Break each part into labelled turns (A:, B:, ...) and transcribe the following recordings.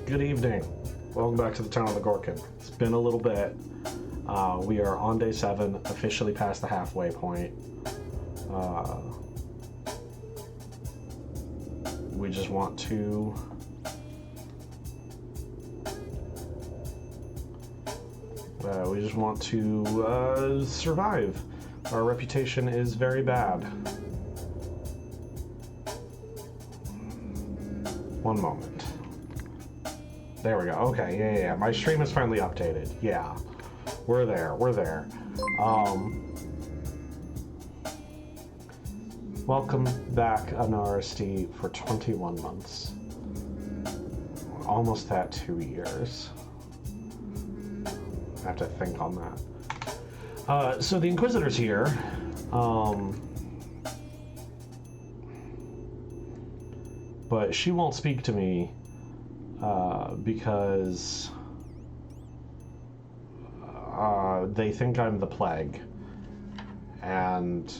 A: Good evening. Welcome back to the Town of the Gorkin. It's been a little bit. We are on day 7, officially past the halfway point. We just want to survive. Our reputation is very bad. One moment. There we go. Okay, yeah. My stream is finally updated. Yeah. We're there. Welcome back on RSD for 21 months. Almost at 2 years. I have to think on that. So the Inquisitor's here. But she won't speak to me because they think I'm the plague. And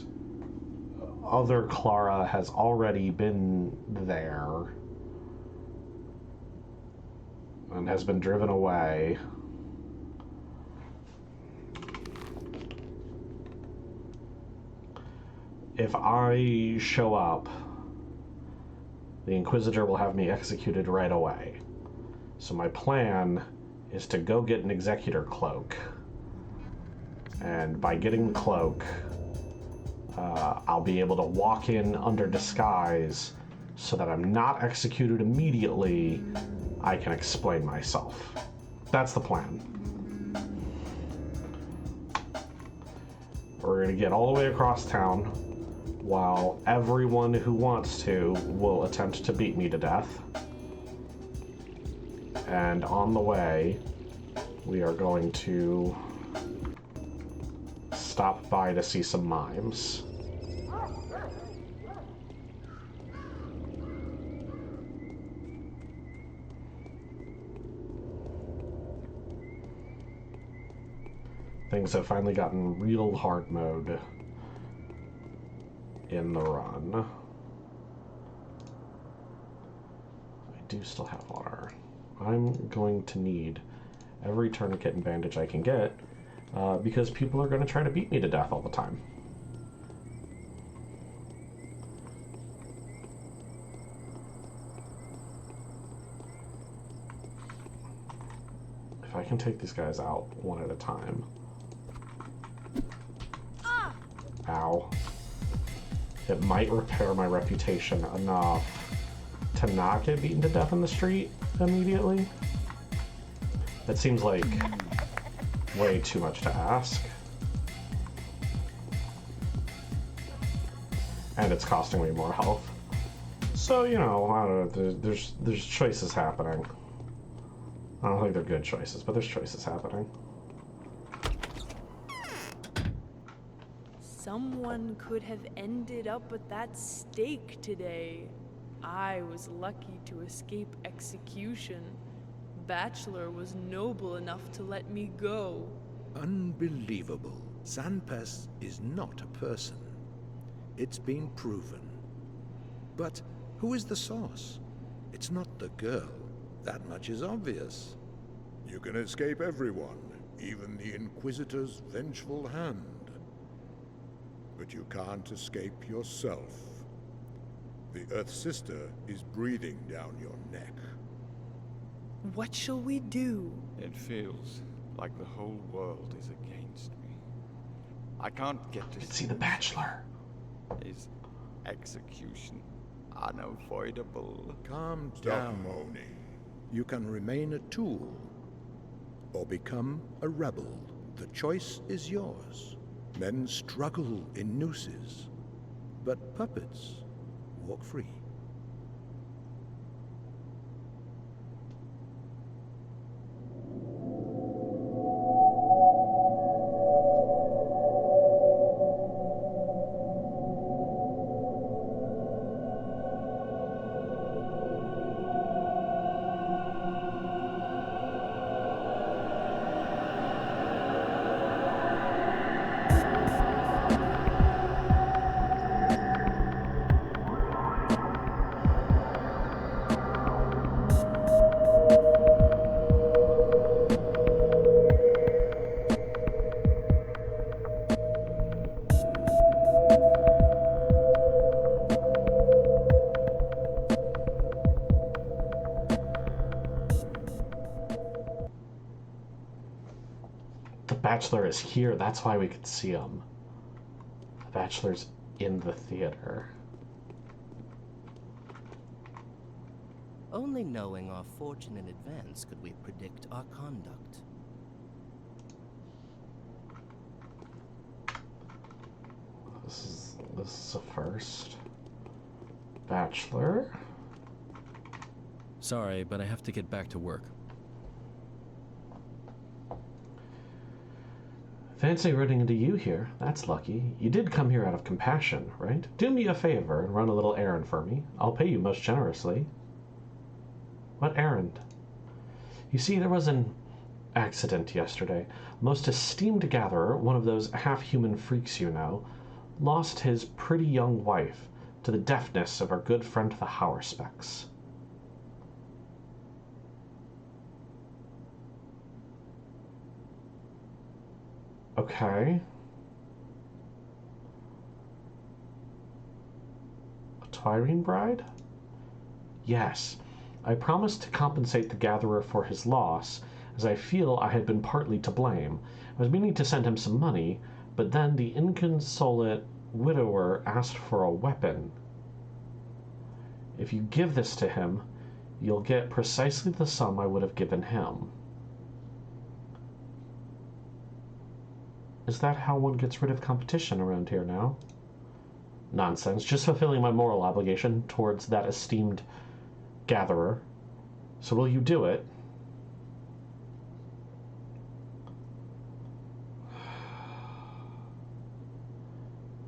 A: other Clara has already been there and has been driven away. If I show up, the Inquisitor will have me executed right away. So my plan is to go get an Executor cloak. And by getting the cloak, I'll be able to walk in under disguise so that I'm not executed immediately. I can explain myself. That's the plan. We're gonna get all the way across town while everyone who wants to will attempt to beat me to death. And on the way, we are going to stop by to see some mimes. Things have finally gotten real hard mode in the run. I do still have water. I'm going to need every tourniquet and bandage I can get because people are going to try to beat me to death all the time. If I can take these guys out one at a time. Ow. It might repair my reputation enough to not get beaten to death in the street immediately. That seems like way too much to ask. And it's costing me more health. So, you know, I don't know, there's choices happening. I don't think they're good choices, but there's choices happening.
B: Someone could have ended up at that stake today. I was lucky to escape execution. Bachelor was noble enough to let me go.
C: Unbelievable. Sanpes is not a person. It's been proven. But who is the source? It's not the girl. That much is obvious.
D: You can escape everyone, even the Inquisitor's vengeful hand. But you can't escape yourself. The Earth Sister is breathing down your neck.
B: What shall we do?
E: It feels like the whole world is against me. I can't get to
A: See the Bachelor.
E: Is execution unavoidable?
C: Calm
D: Stop
C: down.
D: moaning.
C: You can remain a tool or become a rebel. The choice is yours. Men struggle in nooses, but puppets walk free.
A: Bachelor is here. That's why we could see him. The Bachelor's in the theater.
F: Only knowing our fortune in advance could we predict our conduct.
A: This is a first. Bachelor.
G: Sorry, but I have to get back to work.
A: Fancy running into you here. That's lucky. You did come here out of compassion, right? Do me a favor and run a little errand for me. I'll pay you most generously. What errand? You see, there was an accident yesterday. Most esteemed gatherer, one of those half-human freaks you know, lost his pretty young wife to the deafness of our good friend the Hauerspecs. Okay. A Twirene bride? Yes. I promised to compensate the gatherer for his loss, as I feel I had been partly to blame. I was meaning to send him some money, but then the inconsolate widower asked for a weapon. If you give this to him, you'll get precisely the sum I would have given him. Is that how one gets rid of competition around here now? Nonsense, just fulfilling my moral obligation towards that esteemed gatherer. So will you do it?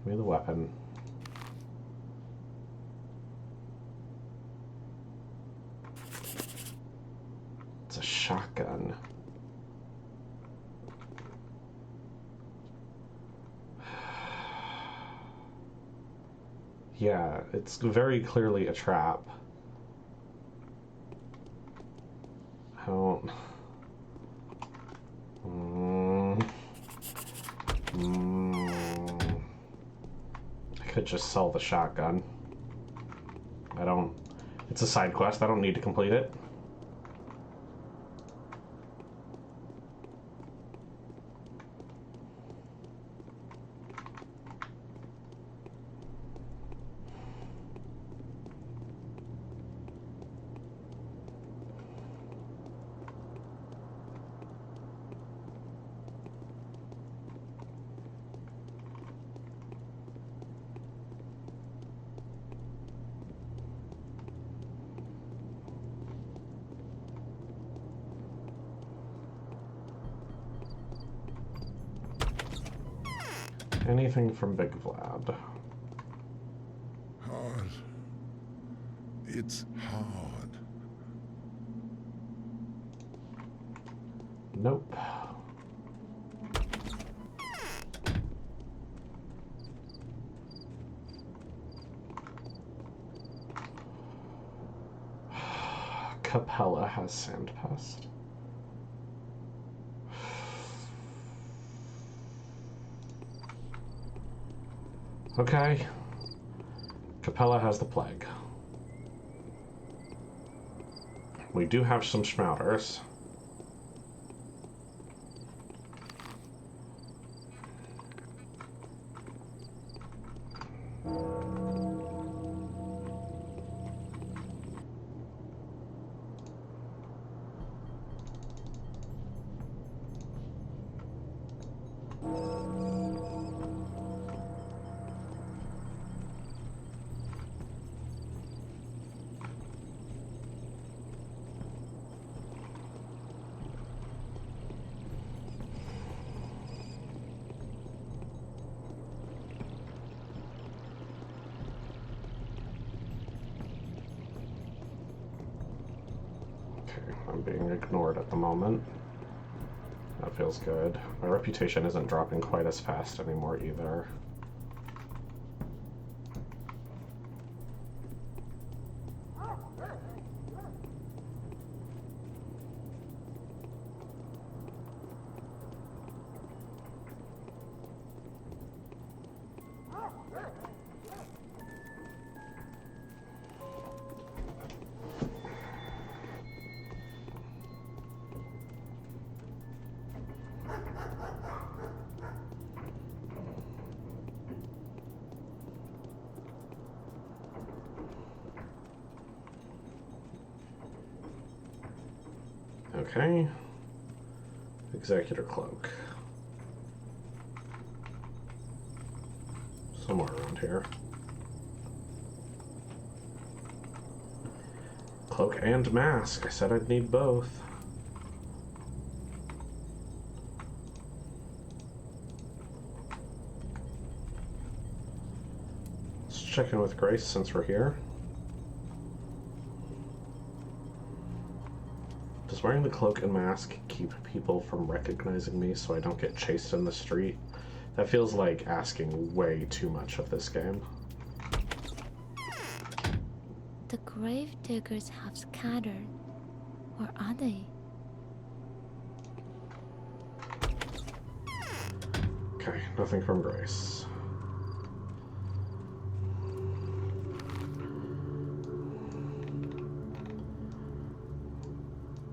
A: Give me the weapon. It's a shotgun. Yeah, it's very clearly a trap. I don't... I could just sell the shotgun. I don't... It's a side quest. I don't need to complete it. Anything from Big Vlad.
D: Hard. It's hard.
A: Nope. Capella has Sandpest. Okay. Capella has the plague. We do have some schmouters. I'm being ignored at the moment. That feels good. My reputation isn't dropping quite as fast anymore either. Okay. Executor cloak. Somewhere around here. Cloak and mask. I said I'd need both. Let's check in with Grace since we're here. Does wearing the cloak and mask keep people from recognizing me so I don't get chased in the street? That feels like asking way too much of this game.
H: The grave diggers have scattered. Or are they?
A: Okay, nothing from Grace.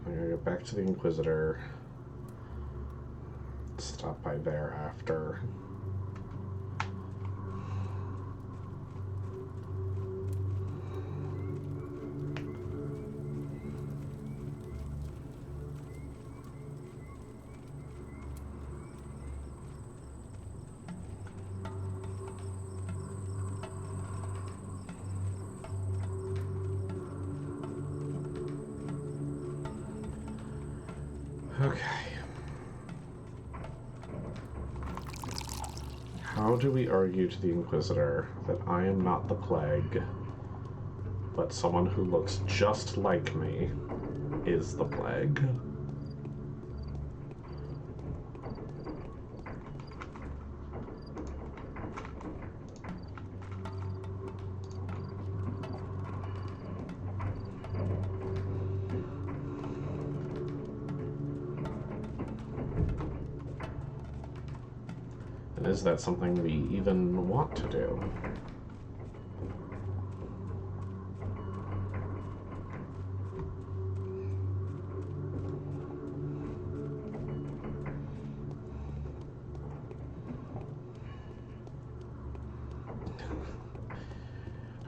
A: I'm gonna get back to the Inquisitor. Stop by there after. Okay. How do we argue to the Inquisitor that I am not the plague, but someone who looks just like me is the plague? And is that something we even want to do?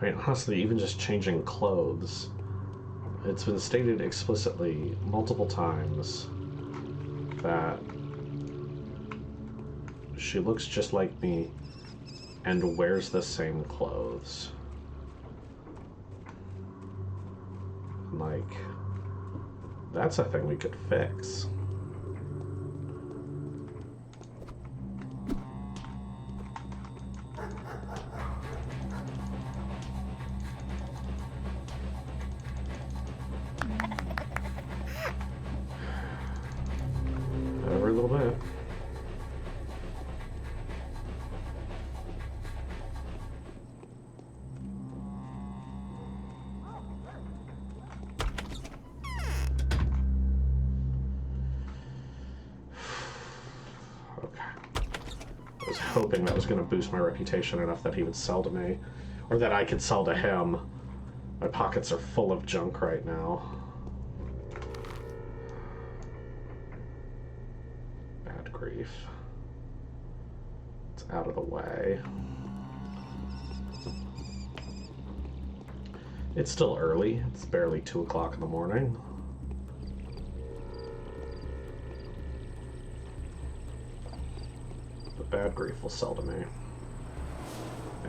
A: I mean, honestly, even just changing clothes, it's been stated explicitly multiple times that she looks just like me and wears the same clothes. Like, that's a thing we could fix. Every little bit. I was hoping that was going to boost my reputation enough that he would sell to me, or that I could sell to him. My pockets are full of junk right now. Bad grief. It's out of the way. It's still early. It's barely 2 o'clock in the morning. Bad grief will sell to me.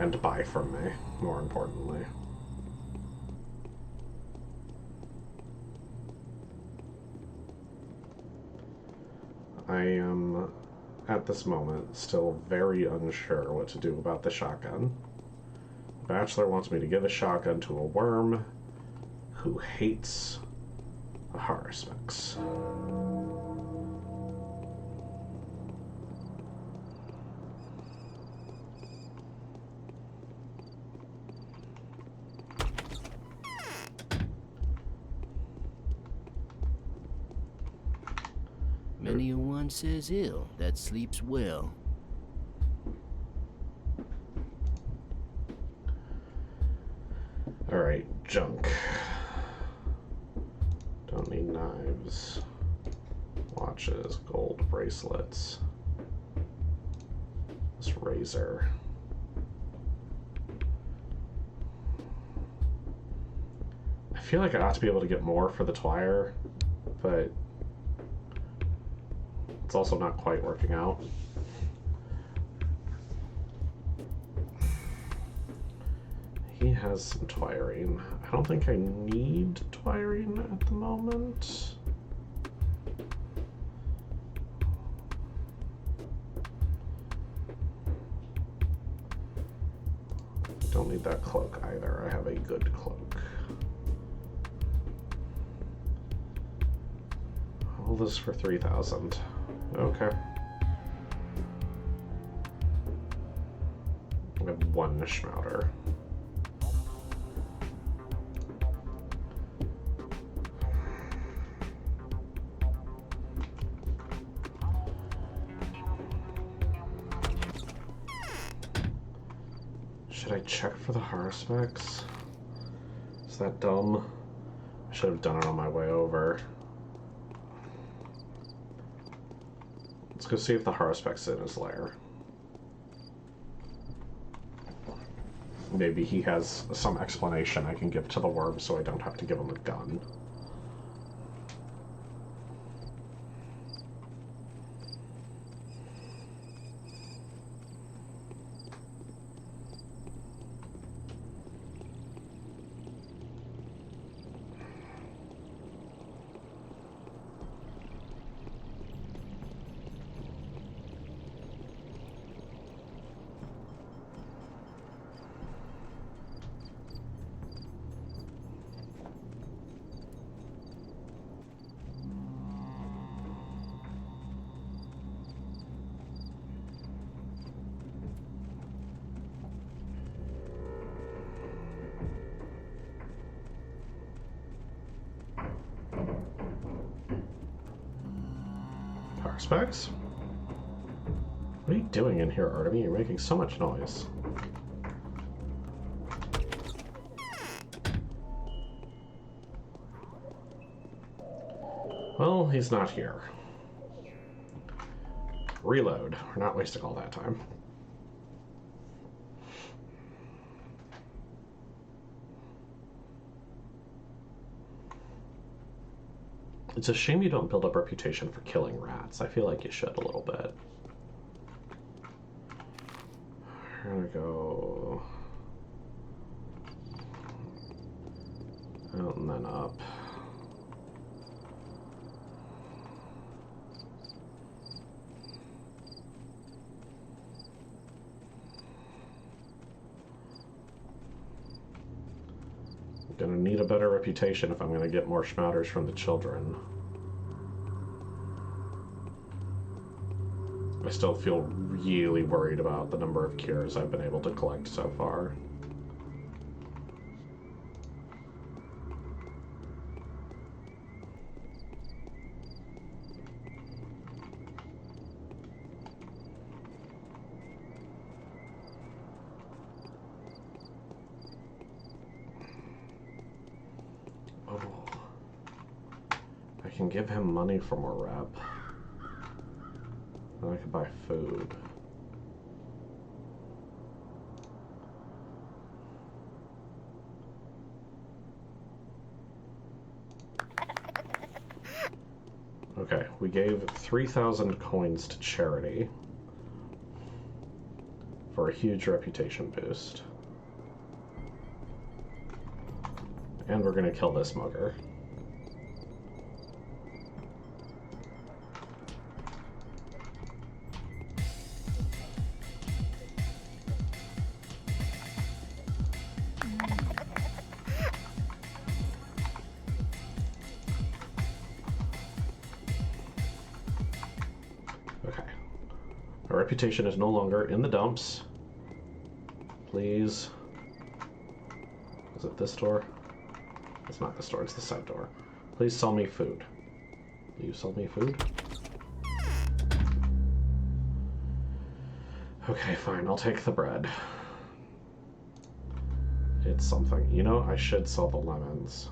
A: And buy from me, more importantly. I am, at this moment, still very unsure what to do about the shotgun. Bachelor wants me to give a shotgun to a worm who hates the horror specs.
F: Many a one says ill that sleeps well.
A: Alright, junk. Don't need knives. Watches, gold bracelets. This razor. I feel like I ought to be able to get more for the Twire, but It's also not quite working out. He has some twirine. I don't think I need twirine at the moment. Don't need that cloak either. I have a good cloak. All this for 3,000. Okay. I have one Schmouter. Should I check for the horror specs? Is that dumb? I should have done it on my way over. Let's go see if the Harspec's in his lair. Maybe he has some explanation I can give to the worm so I don't have to give him a gun. Specs? What are you doing in here, Artemy? You're making so much noise. Well, he's not here. Reload. We're not wasting all that time. It's a shame you don't build up reputation for killing rats. I feel like you should a little bit. Here we go. Out and then up. I'm gonna need a better reputation if I'm gonna get more schmouters from the children. I still feel really worried about the number of cures I've been able to collect so far. I can give him money for more rep. Then I can buy food. Okay, we gave 3,000 coins to charity for a huge reputation boost. And we're gonna kill this mugger. Our reputation is no longer in the dumps. Please. Is it this door? It's not this door, it's the side door. Please sell me food. Will you sell me food? Okay, fine, I'll take the bread. It's something. You know, I should sell the lemons.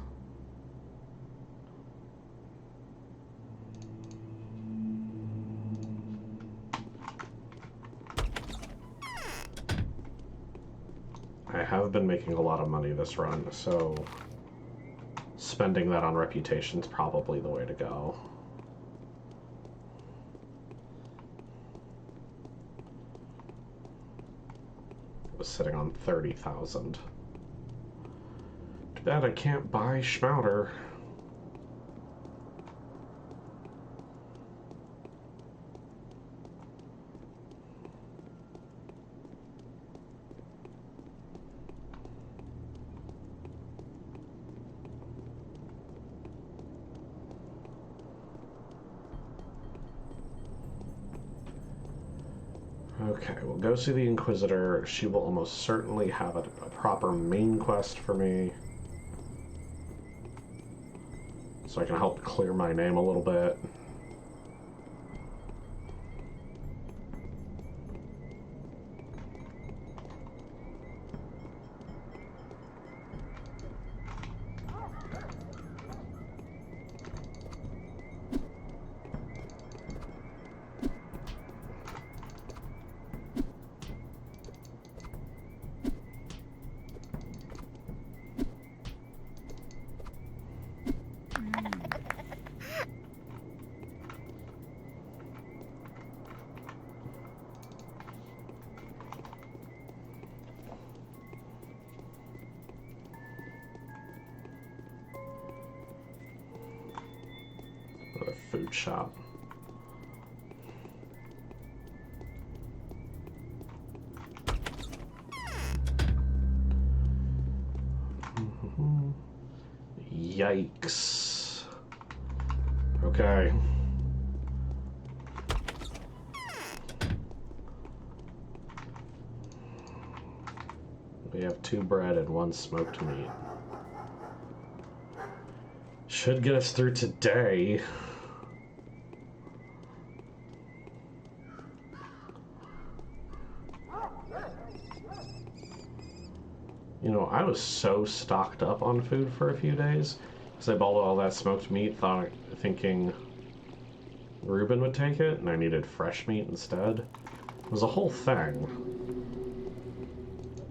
A: I have been making a lot of money this run, so spending that on reputation is probably the way to go. sitting on 30,000. Too bad I can't buy Schmouter. Okay, we'll go see the Inquisitor. She will almost certainly have a proper main quest for me. So I can help clear my name a little bit. Another food shop. Yikes. Okay. We have 2 bread and 1 smoked meat. Should get us through today. You know, I was so stocked up on food for a few days because I bought all that smoked meat thinking Ruben would take it, and I needed fresh meat instead. It was a whole thing.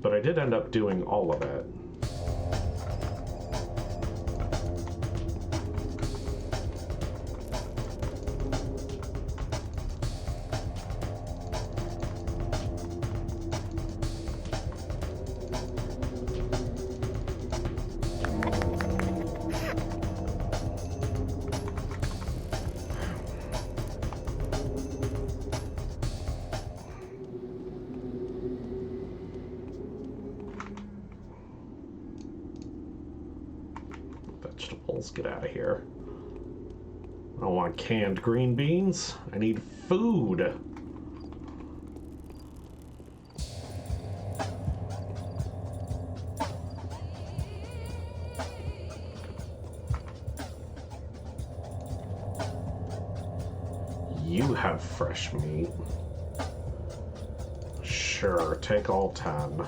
A: But I did end up doing all of it. Vegetables, get out of here. I don't want canned green beans. I need food. You have fresh meat. Sure, take all 10.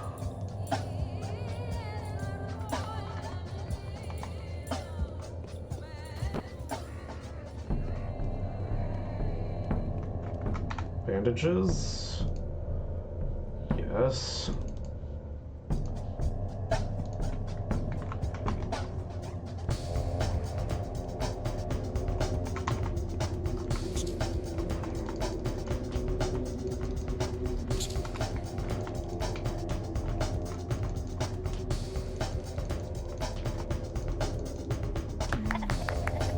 A: Bandages? Yes.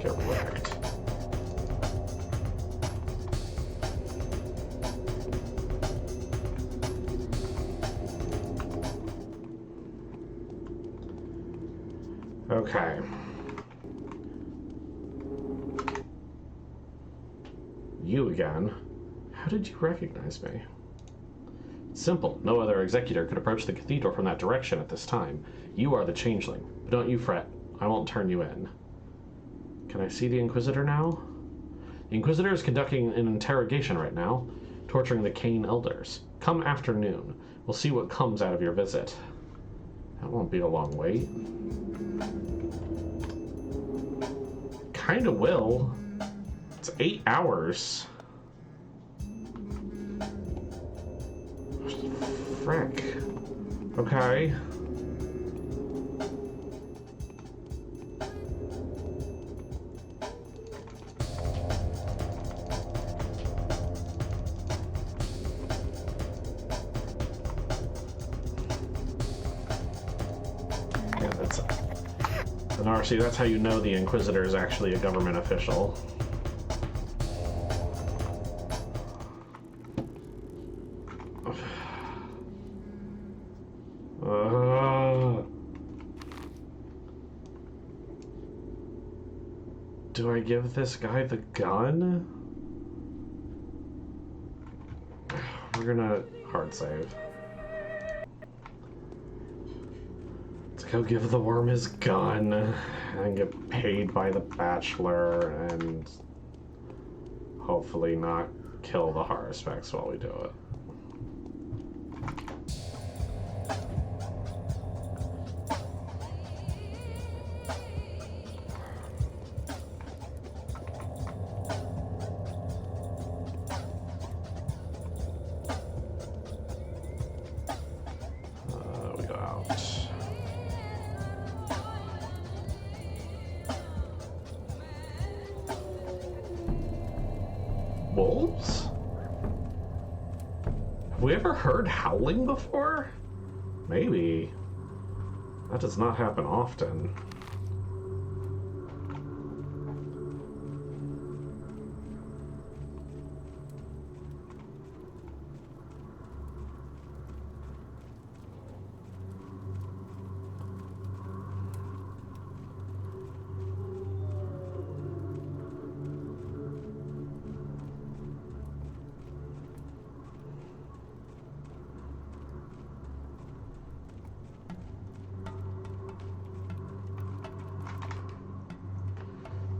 A: Get wrecked. Okay. You again? How did you recognize me? Simple. No other executor could approach the cathedral from that direction at this time. You are the changeling. But don't you fret. I won't turn you in. Can I see the Inquisitor now? The Inquisitor is conducting an interrogation right now, torturing the Kane elders. Come afternoon. We'll see what comes out of your visit. That won't be a long wait. Kinda will. It's 8 hours. Frick. Okay. see, that's how you know the Inquisitor is actually a government official. Do I give this guy the gun? We're gonna hard save. Let's go give the worm his gun and get paid by the Bachelor and hopefully not kill the Haruspecs while we do it. We go out. Wolves? Have we ever heard howling before? Maybe. That does not happen often.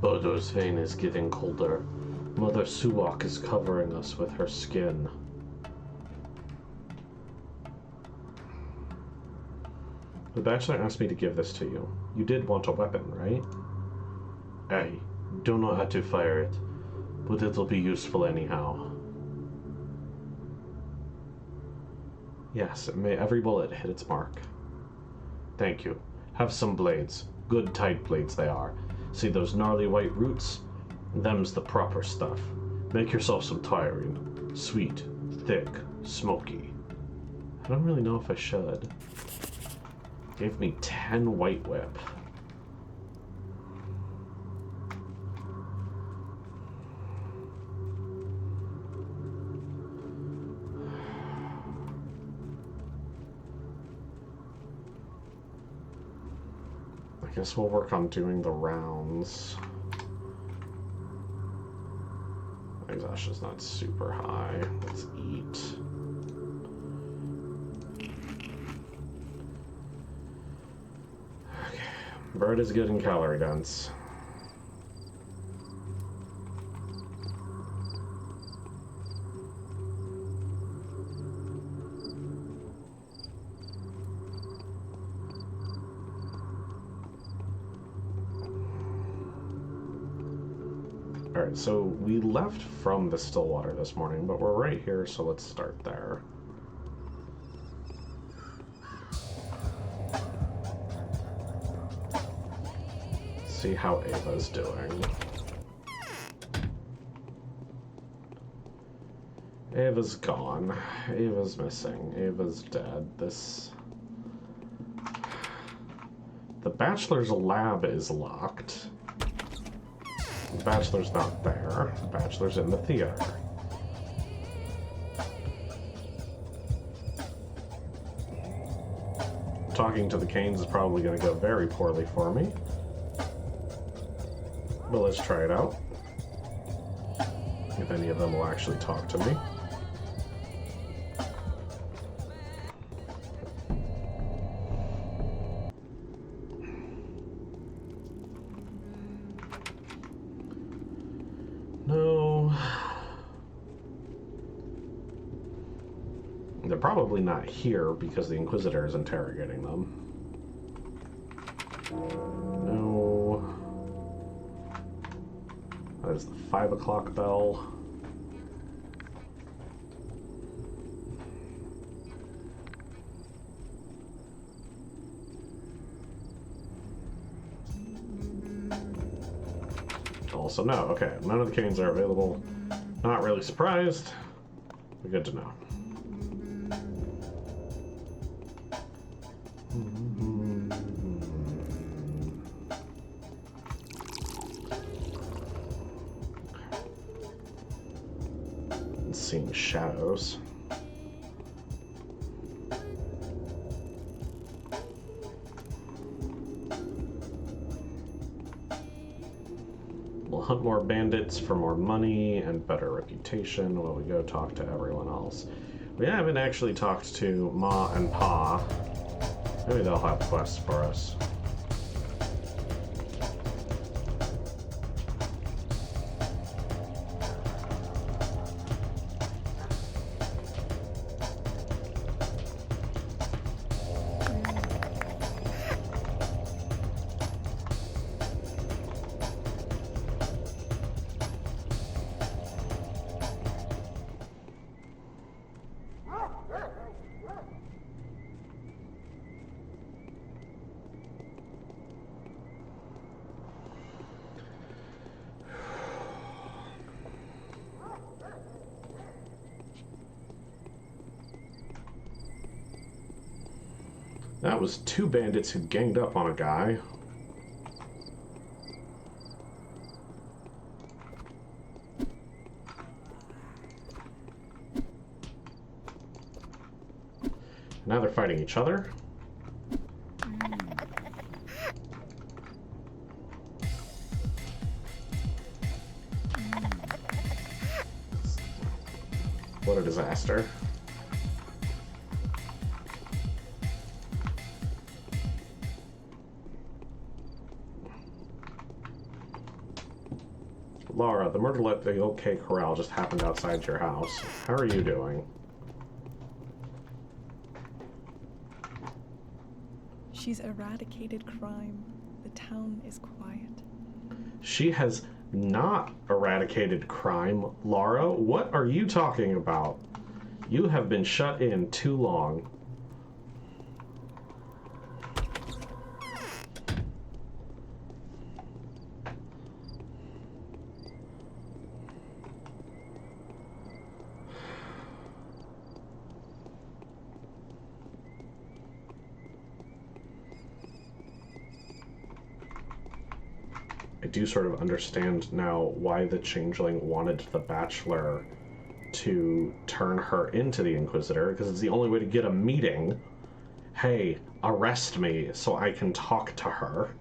A: Bodor's vein is getting colder. Mother Suwak is covering us with her skin. The Bachelor asked me to give this to you. You did want a weapon, right? I don't know how to fire it, but it'll be useful anyhow. Yes, may every bullet hit its mark. Thank you. Have some blades. Good tight blades they are. See those gnarly white roots? Them's the proper stuff. Make yourself some tiring. Sweet, thick, smoky. I don't really know if I should. Gave me 10 white whip. I guess we'll work on doing the rounds. My exhaustion's not super high. Let's eat. Okay. Bird is good and calorie dense. Alright, so we left from the Stillwater this morning, but we're right here, so let's start there. See how Ava's doing. Ava's gone. Ava's missing. Ava's dead. The Bachelor's lab is locked. The Bachelor's not there. The Bachelor's in the theater. Talking to the Canes is probably going to go very poorly for me. But let's try it out. If any of them will actually talk to me. No. They're probably not here because the Inquisitor is interrogating them. No. That is the 5 o'clock bell. Also no. Okay, none of the Canes are available. Not really surprised. But good to know. Seeing shadows. We'll hunt more bandits for more money and better reputation while we go talk to everyone else. We haven't actually talked to Ma and Pa. Maybe they'll have quests for us. That was 2 bandits who ganged up on a guy. Now they're fighting each other. What a disaster. Laura, the murder at the OK Corral just happened outside your house. How are you doing?
I: She's eradicated crime. The town is quiet.
A: She has not eradicated crime. Laura, what are you talking about? You have been shut in too long. I do sort of understand now why the Changeling wanted the Bachelor to turn her into the Inquisitor, because it's the only way to get a meeting. Hey, arrest me so I can talk to her.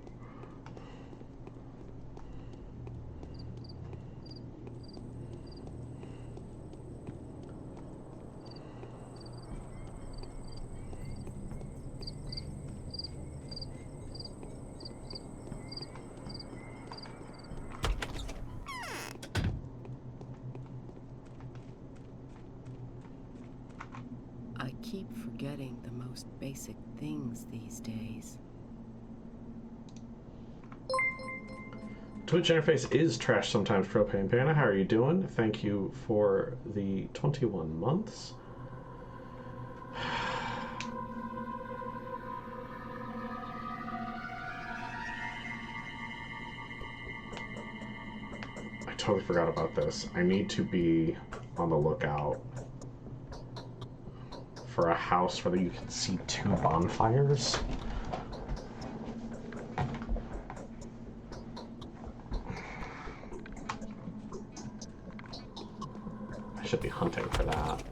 J: I keep forgetting the most basic things these days.
A: Twitch interface is trash sometimes, Propane Panda. How are you doing? Thank you for the 21 months. I totally forgot about this. I need to be on the lookout for a house where you can see 2 bonfires. I should be hunting for that.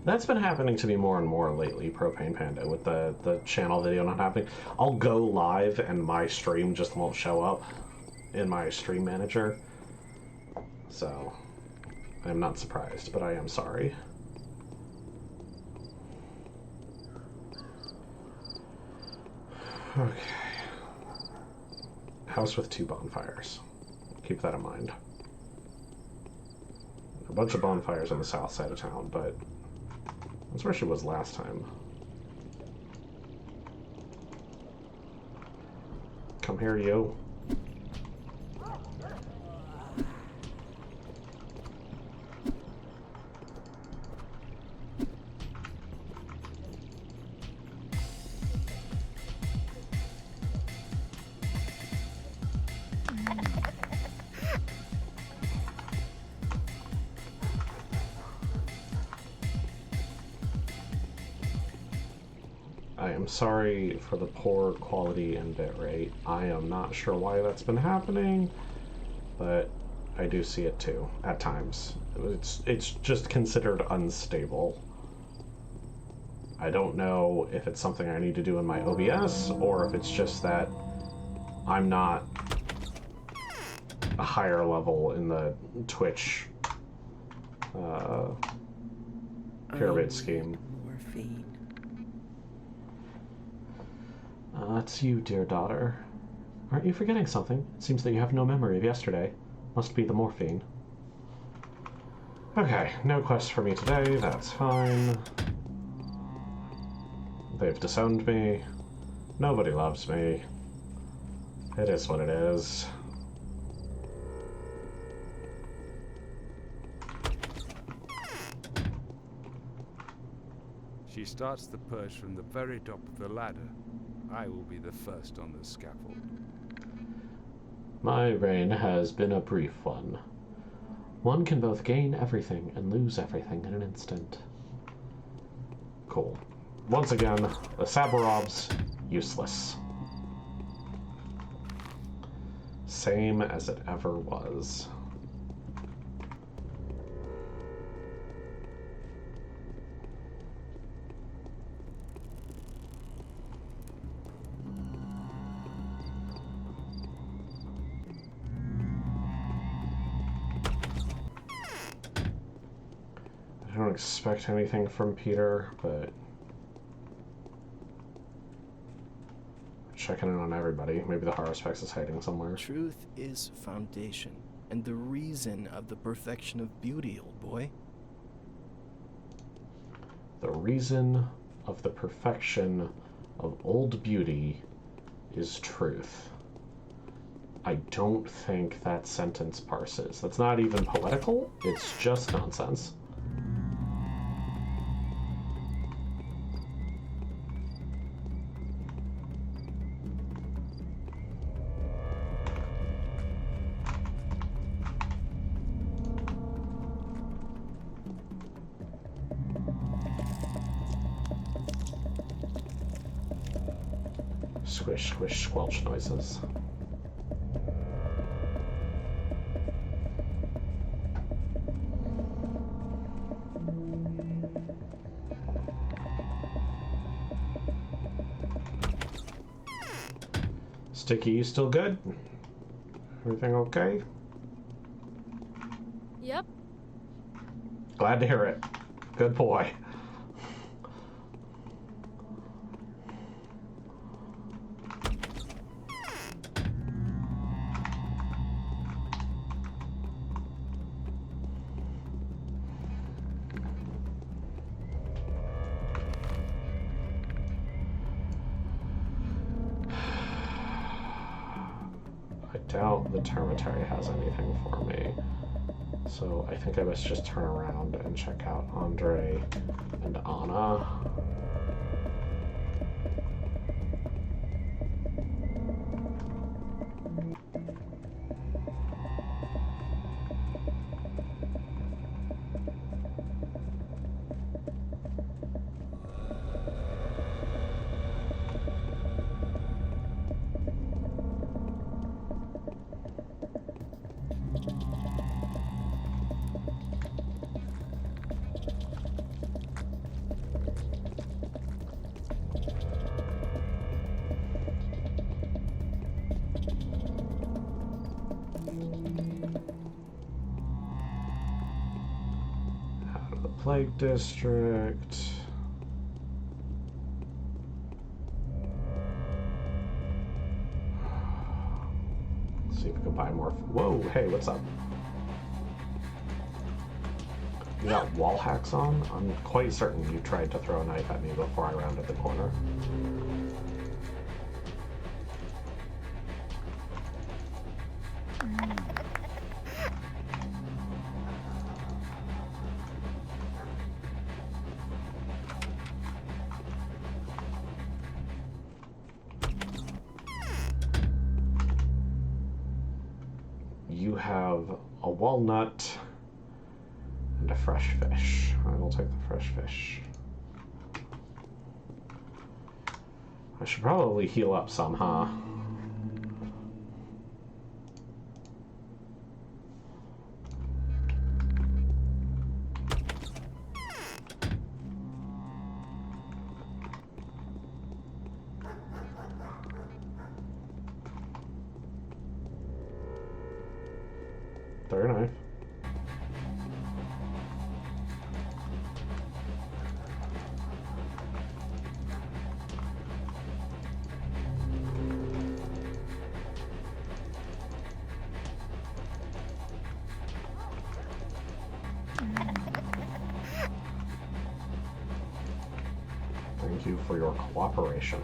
A: That's been happening to me more and more lately, Propane Panda, with the channel video not happening. I'll go live and my stream just won't show up in my stream manager. So I'm not surprised, but I am sorry. Okay. House with 2 bonfires. Keep that in mind. A bunch of bonfires on the south side of town, but that's where she was last time. Come here, you. I am sorry for the poor quality and bitrate. I am not sure why that's been happening, but I do see it too, at times. It's just considered unstable. I don't know if it's something I need to do in my OBS, or if it's just that I'm not a higher level in the Twitch pyramid scheme.
J: Morphine.
A: It's you, dear daughter. Aren't you forgetting something? It seems that you have no memory of yesterday. Must be the morphine. Okay, no quest for me today, that's fine. They've disowned me. Nobody loves me. It is what it is.
K: She starts the purge from the very top of the ladder. I will be the first on the scaffold.
A: My reign has been a brief one. One can both gain everything and lose everything in an instant. Cool. Once again, the Saburovs, useless. Same as it ever was. I don't expect anything from Peter, but checking in on everybody. Maybe the Haruspex is hiding somewhere.
F: Truth is foundation, and the reason of the perfection of beauty, old boy.
A: The reason of the perfection of old beauty is truth. I don't think that sentence parses. That's not even poetical, it's just nonsense. Squish, squish, squelch noises. Sticky, you still good? Everything okay?
H: Yep.
A: Glad to hear it. Good boy. Doubt the Termitary has anything for me. So I think I must just turn around and check out Andre and Anna. Plague District. Let's see if we can buy more. Whoa, hey, what's up? You got wall hacks on? I'm quite certain you tried to throw a knife at me before I rounded the corner. You have a walnut and a fresh fish. I will take the fresh fish. I should probably heal up some, huh? Very nice. Thank you for your cooperation.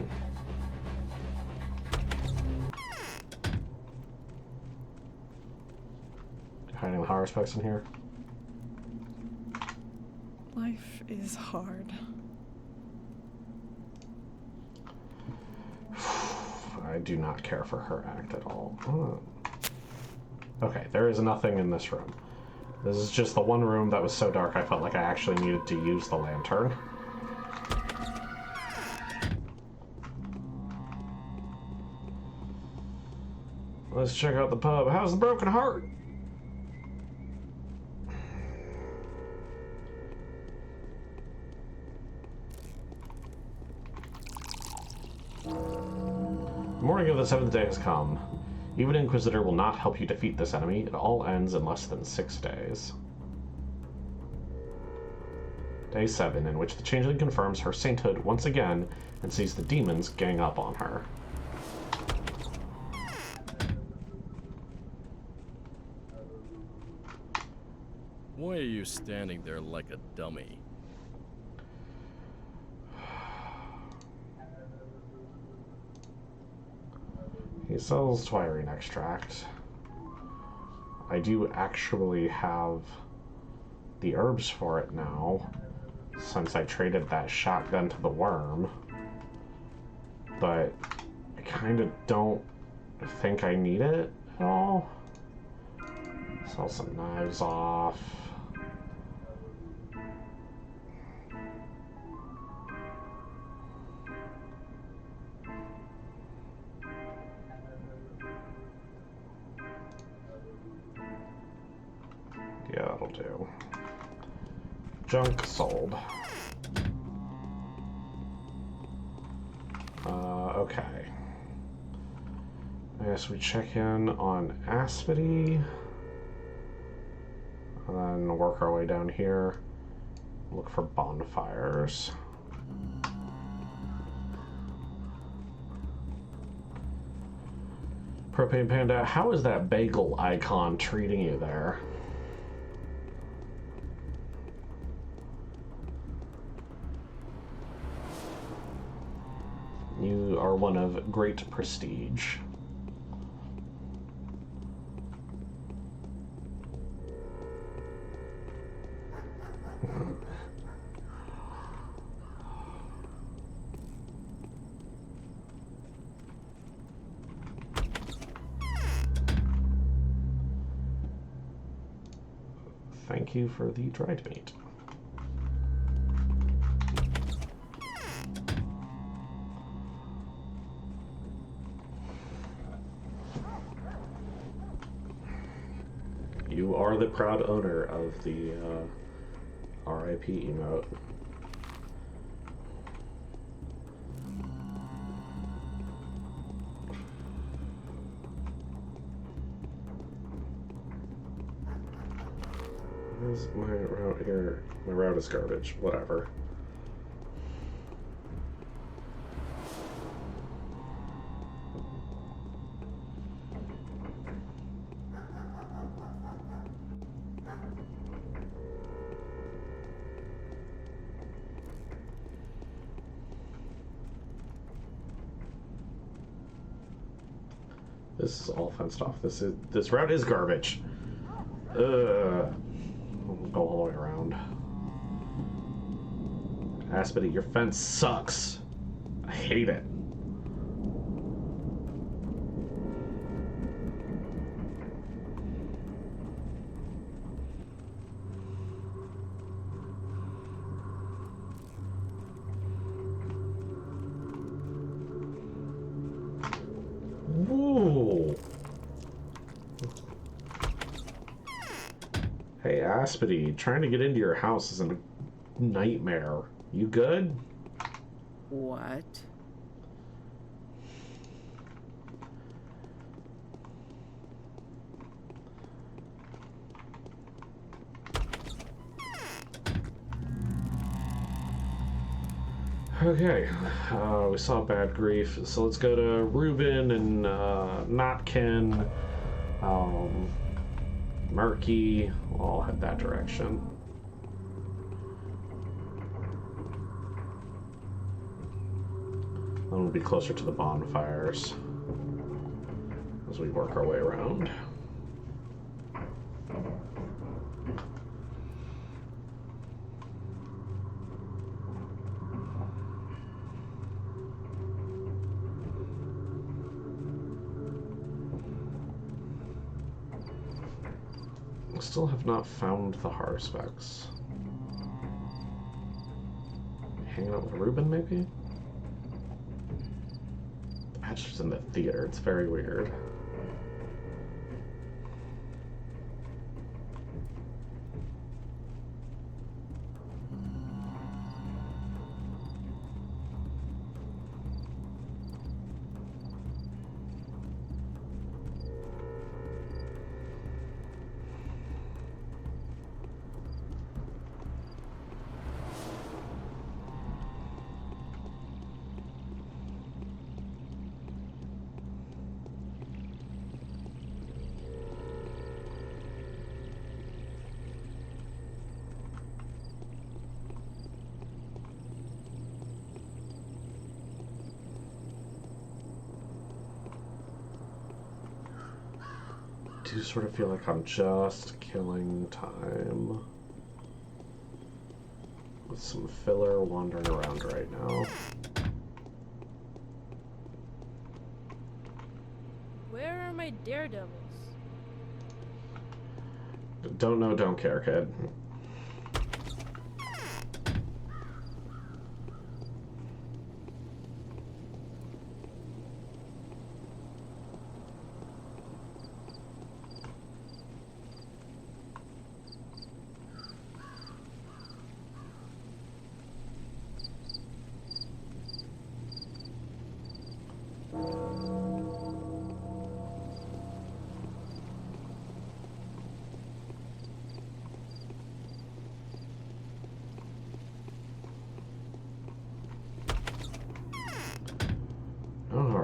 A: Hiding the higher specs in here.
I: Life is hard.
A: I do not care for her act at all. Oh. Okay, there is nothing in this room. This is just the one room that was so dark I felt like I actually needed to use the lantern. Let's check out the pub. How's the broken heart? The morning of the 7th day has come. Even Inquisitor will not help you defeat this enemy. It all ends in less than 6 days. Day 7, in which the Changeling confirms her sainthood once again and sees the demons gang up on her.
G: Why are you standing there like a dummy?
A: He sells Twirine extract. I do actually have the herbs for it now, since I traded that shotgun to the worm. But I kind of don't think I need it at all. Sell some knives off. Yeah, that'll do. Junk sold. Okay. I guess we check in on Aspity. And then work our way down here. Look for bonfires. Propane Panda, how is that bagel icon treating you there? You are one of great prestige. Thank you for the dried meat. You are the proud owner of the RIP emote. Where's my route here? My route is garbage. Whatever. This is all fenced off. This route is garbage. Ugh. Go all the way around. Aspity, your fence sucks. I hate it. Whoa. Hey, Aspity, trying to get into your house is a nightmare. You good?
J: What?
A: Okay, we saw Bad Grief, so let's go to Ruben and Notkin, Murky. We'll all head that direction. Then we'll be closer to the bonfires as we work our way around. Still have not found the Harspecs. Hanging out with Ruben, maybe? The Badger's in the theater. It's very weird. I do sort of feel like I'm just killing time with some filler wandering around right now.
B: Where are my daredevils?
A: Don't know, don't care, kid.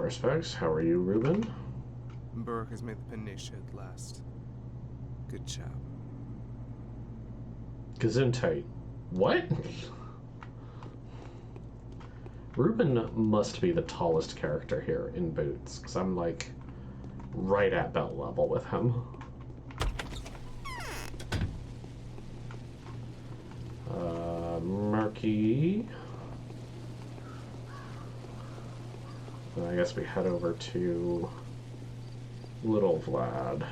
A: Respects. How are you, Ruben?
F: Burke has made the Peniche at last. Good job.
A: Gesundheit. What? Ruben must be the tallest character here in Boots, because I'm like right at belt level with him. Murky. I guess we head over to Little Vlad.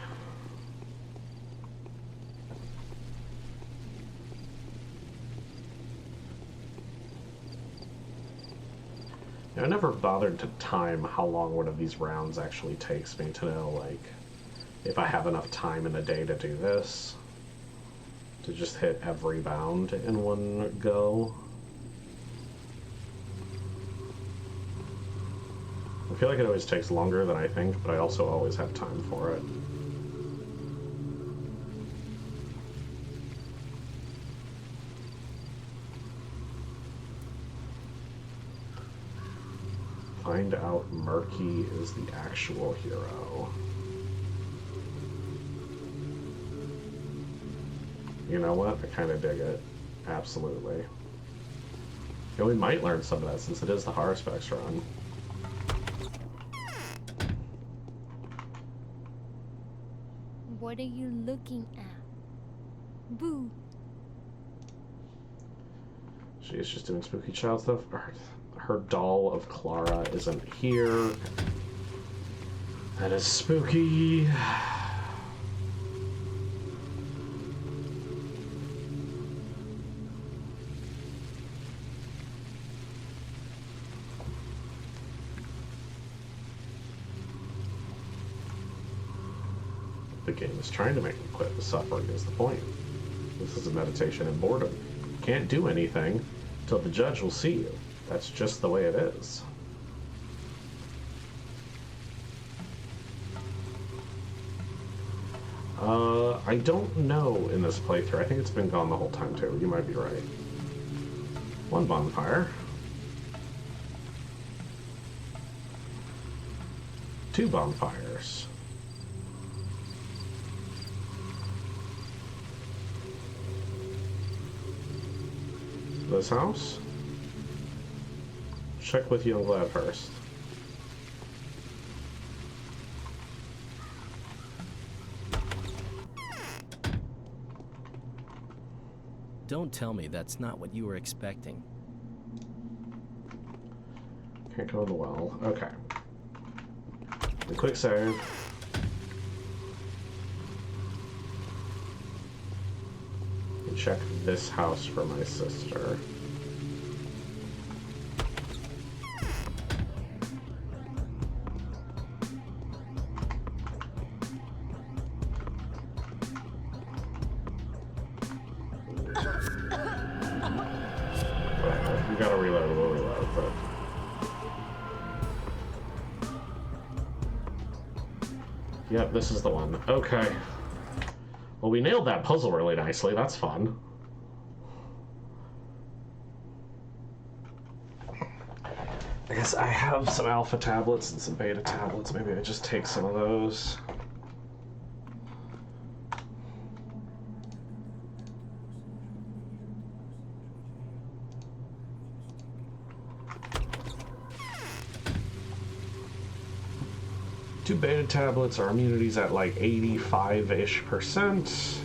A: I never bothered to time how long one of these rounds actually takes me to know, like, if I have enough time in the day to do this, to just hit every bound in one go. I feel like it always takes longer than I think, but I also always have time for it. Find out Murky is the actual hero. You know what? I kind of dig it. Absolutely. And we might learn some of that since it is the Harspecs run.
H: What are you looking at? Boo!
A: She's just doing spooky child stuff. Her doll of Clara isn't here. That is spooky. The game is trying to make me quit. The suffering is the point. This is a meditation in boredom. You can't do anything till the judge will see you. That's just the way it is. I don't know in this playthrough. I think it's been gone the whole time too. You might be right. One bonfire. 2 bonfires. This house? Check with Young Glad first.
F: Don't tell me that's not what you were expecting.
A: Can't go in the well. Okay. The quick save. And check this house for my sister. We gotta reload, we'll reload, but... Yep, this is the one. Okay. Well, we nailed that puzzle really nicely. That's fun. I guess I have some alpha tablets and some beta tablets. Maybe I just take some of those. Two beta tablets, our immunity's at like 85-ish%.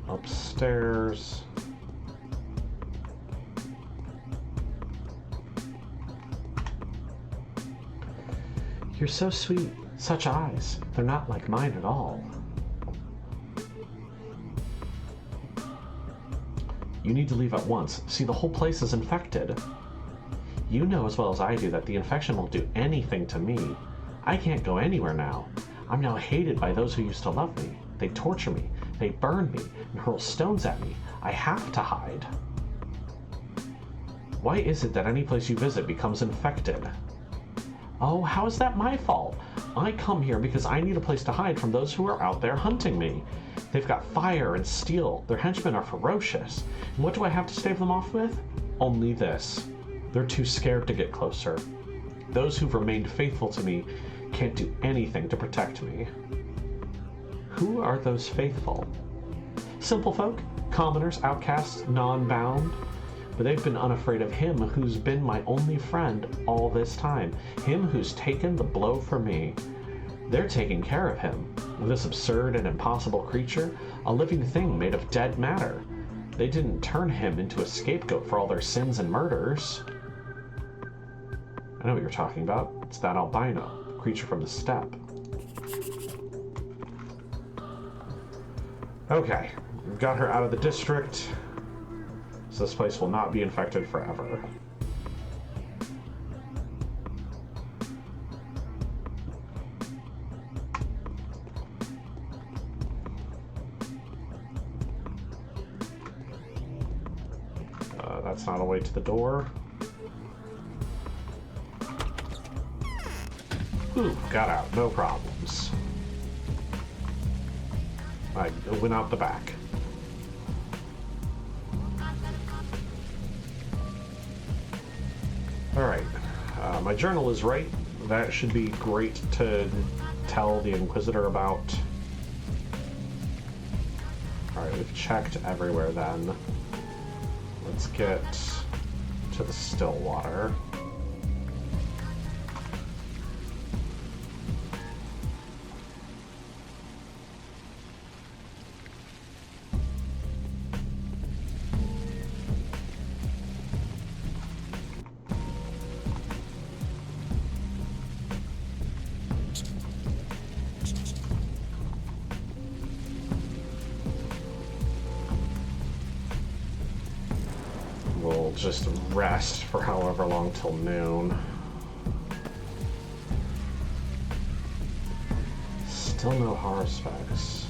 A: Upstairs. You're so sweet. Such eyes. They're not like mine at all. You need to leave at once. See, the whole place is infected. You know as well as I do that the infection won't do anything to me. I can't go anywhere now. I'm now hated by those who used to love me. They torture me, they burn me, and hurl stones at me. I have to hide. Why is it that any place you visit becomes infected? Oh, how is that my fault? I come here because I need a place to hide from those who are out there hunting me. They've got fire and steel. Their henchmen are ferocious. And what do I have to stave them off with? Only this. They're too scared to get closer. Those who've remained faithful to me can't do anything to protect me. Who are those faithful? Simple folk, commoners, outcasts, non-bound. But they've been unafraid of him who's been my only friend all this time. Him who's taken the blow for me. They're taking care of him. This absurd and impossible creature, a living thing made of dead matter. They didn't turn him into a scapegoat for all their sins and murders. I know what you're talking about. It's that albino, creature from the steppe. Okay, we've got her out of the district, so this place will not be infected forever. That's not a way to the door. Ooh, got out, no problems. I went out the back. Alright, my journal is right. That should be great to tell the Inquisitor about. Alright, we've checked everywhere then. Let's get to the still water. We'll just rest for however long till noon. Still no horror specs.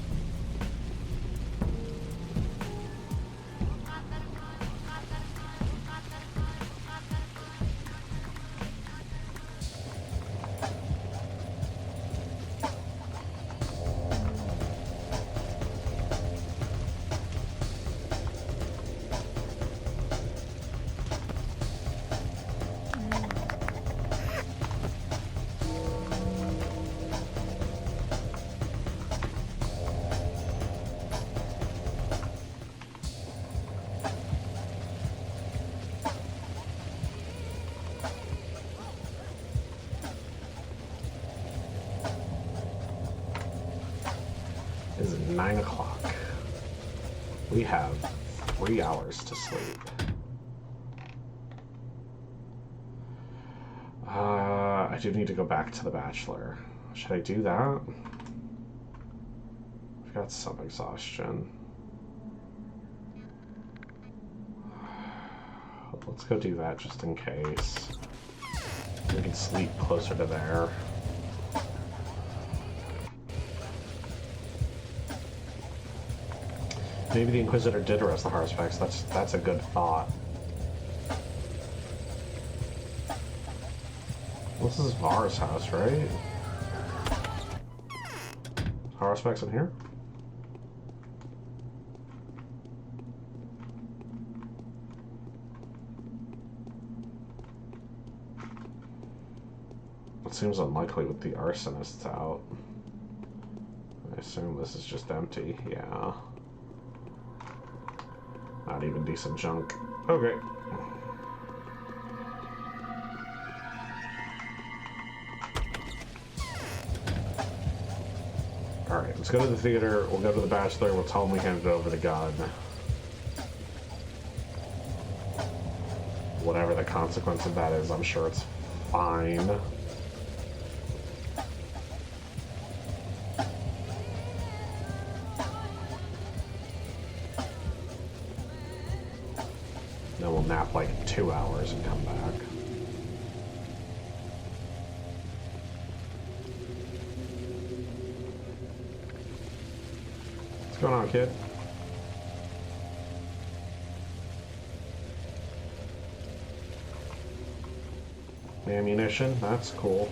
A: 9 o'clock. We have 3 hours to sleep. I do need to go back to the Bachelor. Should I do that? I've got some exhaustion. Let's go do that just in case. We can sleep closer to there. Maybe the Inquisitor did arrest the Harspecks. That's a good thought. This is Var's house, right? Harspecks in here? It seems unlikely with the arsonists out. I assume this is just empty. Yeah. Not even decent junk. Okay. Alright, let's go to the theater. We'll go to the Bachelor. We'll tell him we handed over the gun. Whatever the consequence of that is, I'm sure it's fine. Then we'll nap like 2 hours and come back. What's going on, kid? Ammunition, that's cool.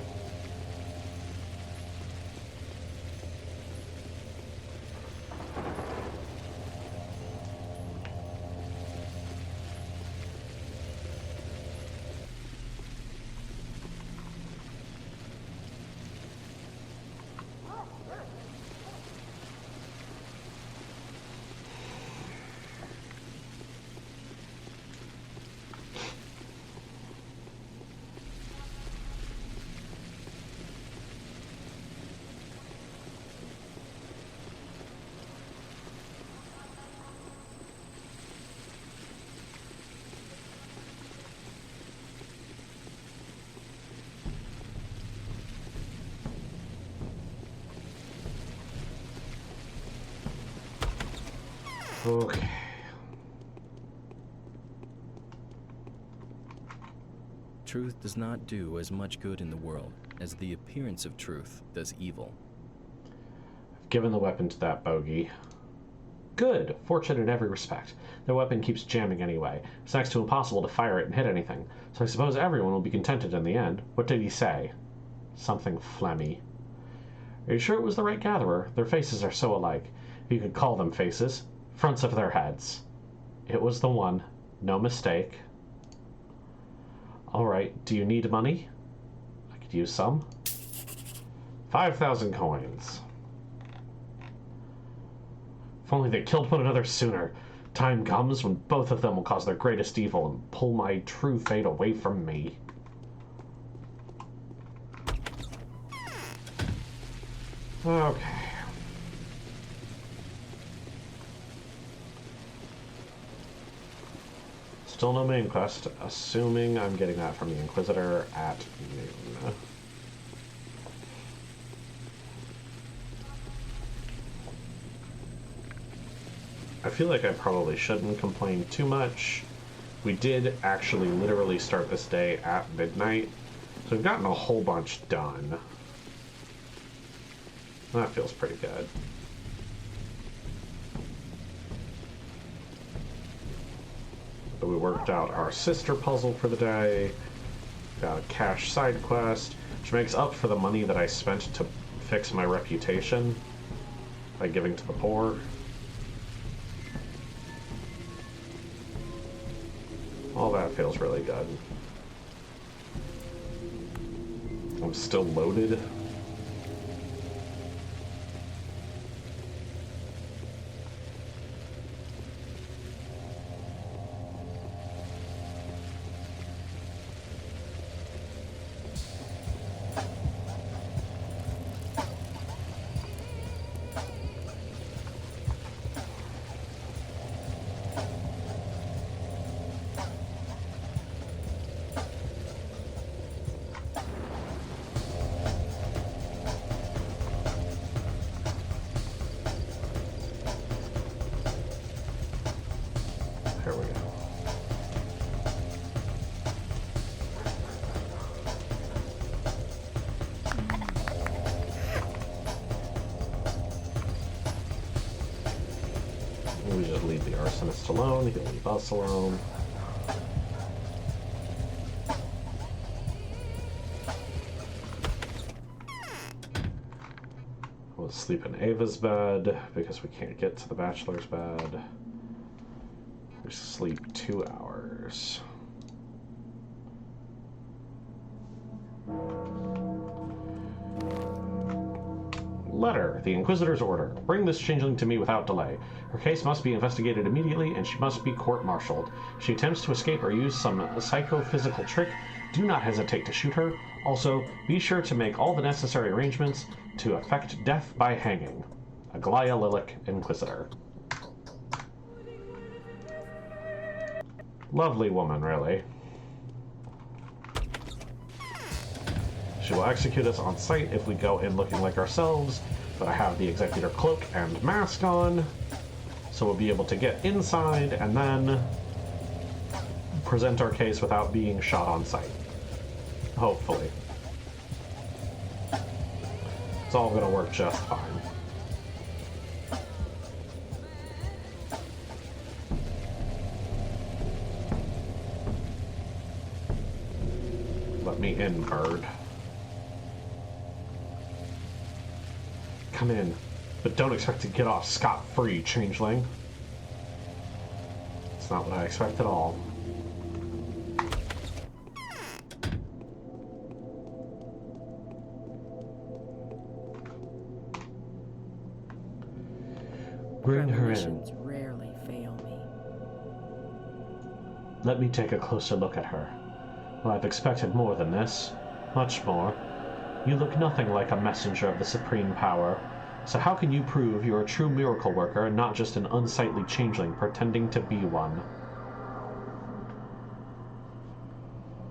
A: Okay.
F: Truth does not do as much good in the world as the appearance of truth does evil.
A: I've given the weapon to that bogey. Good. Fortunate in every respect. The weapon keeps jamming anyway. It's next to impossible to fire it and hit anything. So I suppose everyone will be contented in the end. What did he say? Something phlegmy. Are you sure it was the right gatherer? Their faces are so alike. If you could call them faces. Fronts of their heads. It was the one. No mistake. Alright, do you need money? I could use some. 5,000 coins. If only they killed one another sooner. Time comes when both of them will cause their greatest evil and pull my true fate away from me. Okay. Still no main quest, assuming I'm getting that from the Inquisitor at noon. I feel like I probably shouldn't complain too much. We did actually literally start this day at midnight, so we've gotten a whole bunch done. That feels pretty good. But we worked out our sister puzzle for the day, got a cash side quest, which makes up for the money that I spent to fix my reputation by giving to the poor. All that feels really good. I'm still loaded. arsonist alone. He'll leave us alone. We'll sleep in Ava's bed because we can't get to the bachelor's bed. We sleep 2 hours. Letter. The Inquisitor's order. Bring this changeling to me without delay. Her case must be investigated immediately, and she must be court-martialed. If she attempts to escape or use some psychophysical trick, do not hesitate to shoot her. Also, be sure to make all the necessary arrangements to effect death by hanging. Aglaia Lilac, Inquisitor. Lovely woman, really. She will execute us on sight if we go in looking like ourselves, but I have the Executor cloak and mask on, so we'll be able to get inside and then present our case without being shot on sight. Hopefully. It's all gonna work just fine. Let me in, bird. Come in, but don't expect to get off scot-free, changeling. It's not what I expect at all. Bring her in.
J: Rarely fail me.
A: Let me take a closer look at her. Well, I've expected more than this. Much more. You look nothing like a messenger of the supreme power. So how can you prove you're a true miracle worker and not just an unsightly changeling pretending to be one?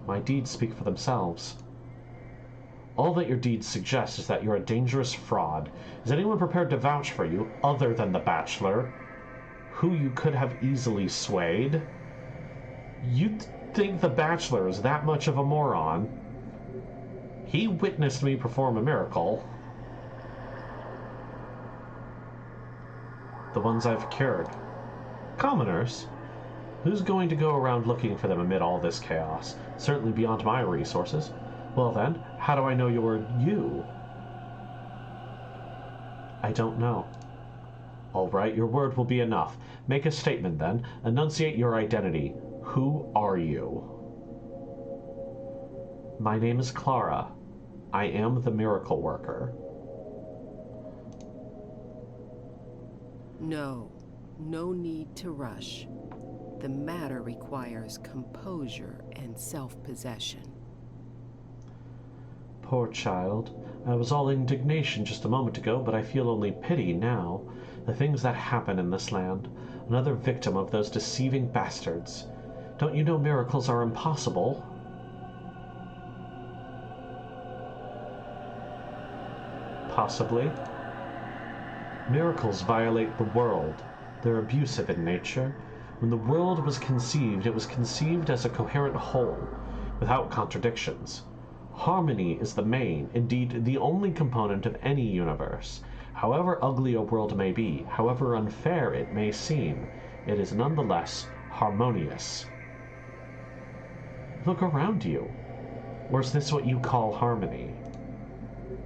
A: My deeds speak for themselves. All that your deeds suggest is that you're a dangerous fraud. Is anyone prepared to vouch for you, other than the Bachelor, who you could have easily swayed? You think the Bachelor is that much of a moron? He witnessed me perform a miracle. The ones I've cured. Commoners? Who's going to go around looking for them amid all this chaos? Certainly beyond my resources. Well then, how do I know you're you? I don't know. All right, your word will be enough. Make a statement then. Enunciate your identity. Who are you? My name is Clara. I am the miracle worker.
J: No need to rush. The matter requires composure and self-possession.
A: Poor child. I was all indignation just a moment ago, but I feel only pity now. The things that happen in this land. Another victim of those deceiving bastards. Don't you know miracles are impossible? Possibly. Miracles violate the world. They're abusive in nature. When the world was conceived, it was conceived as a coherent whole, without contradictions. Harmony is the main, indeed the only component of any universe. However ugly a world may be, however unfair it may seem, it is nonetheless harmonious. Look around you. Or is this what you call harmony?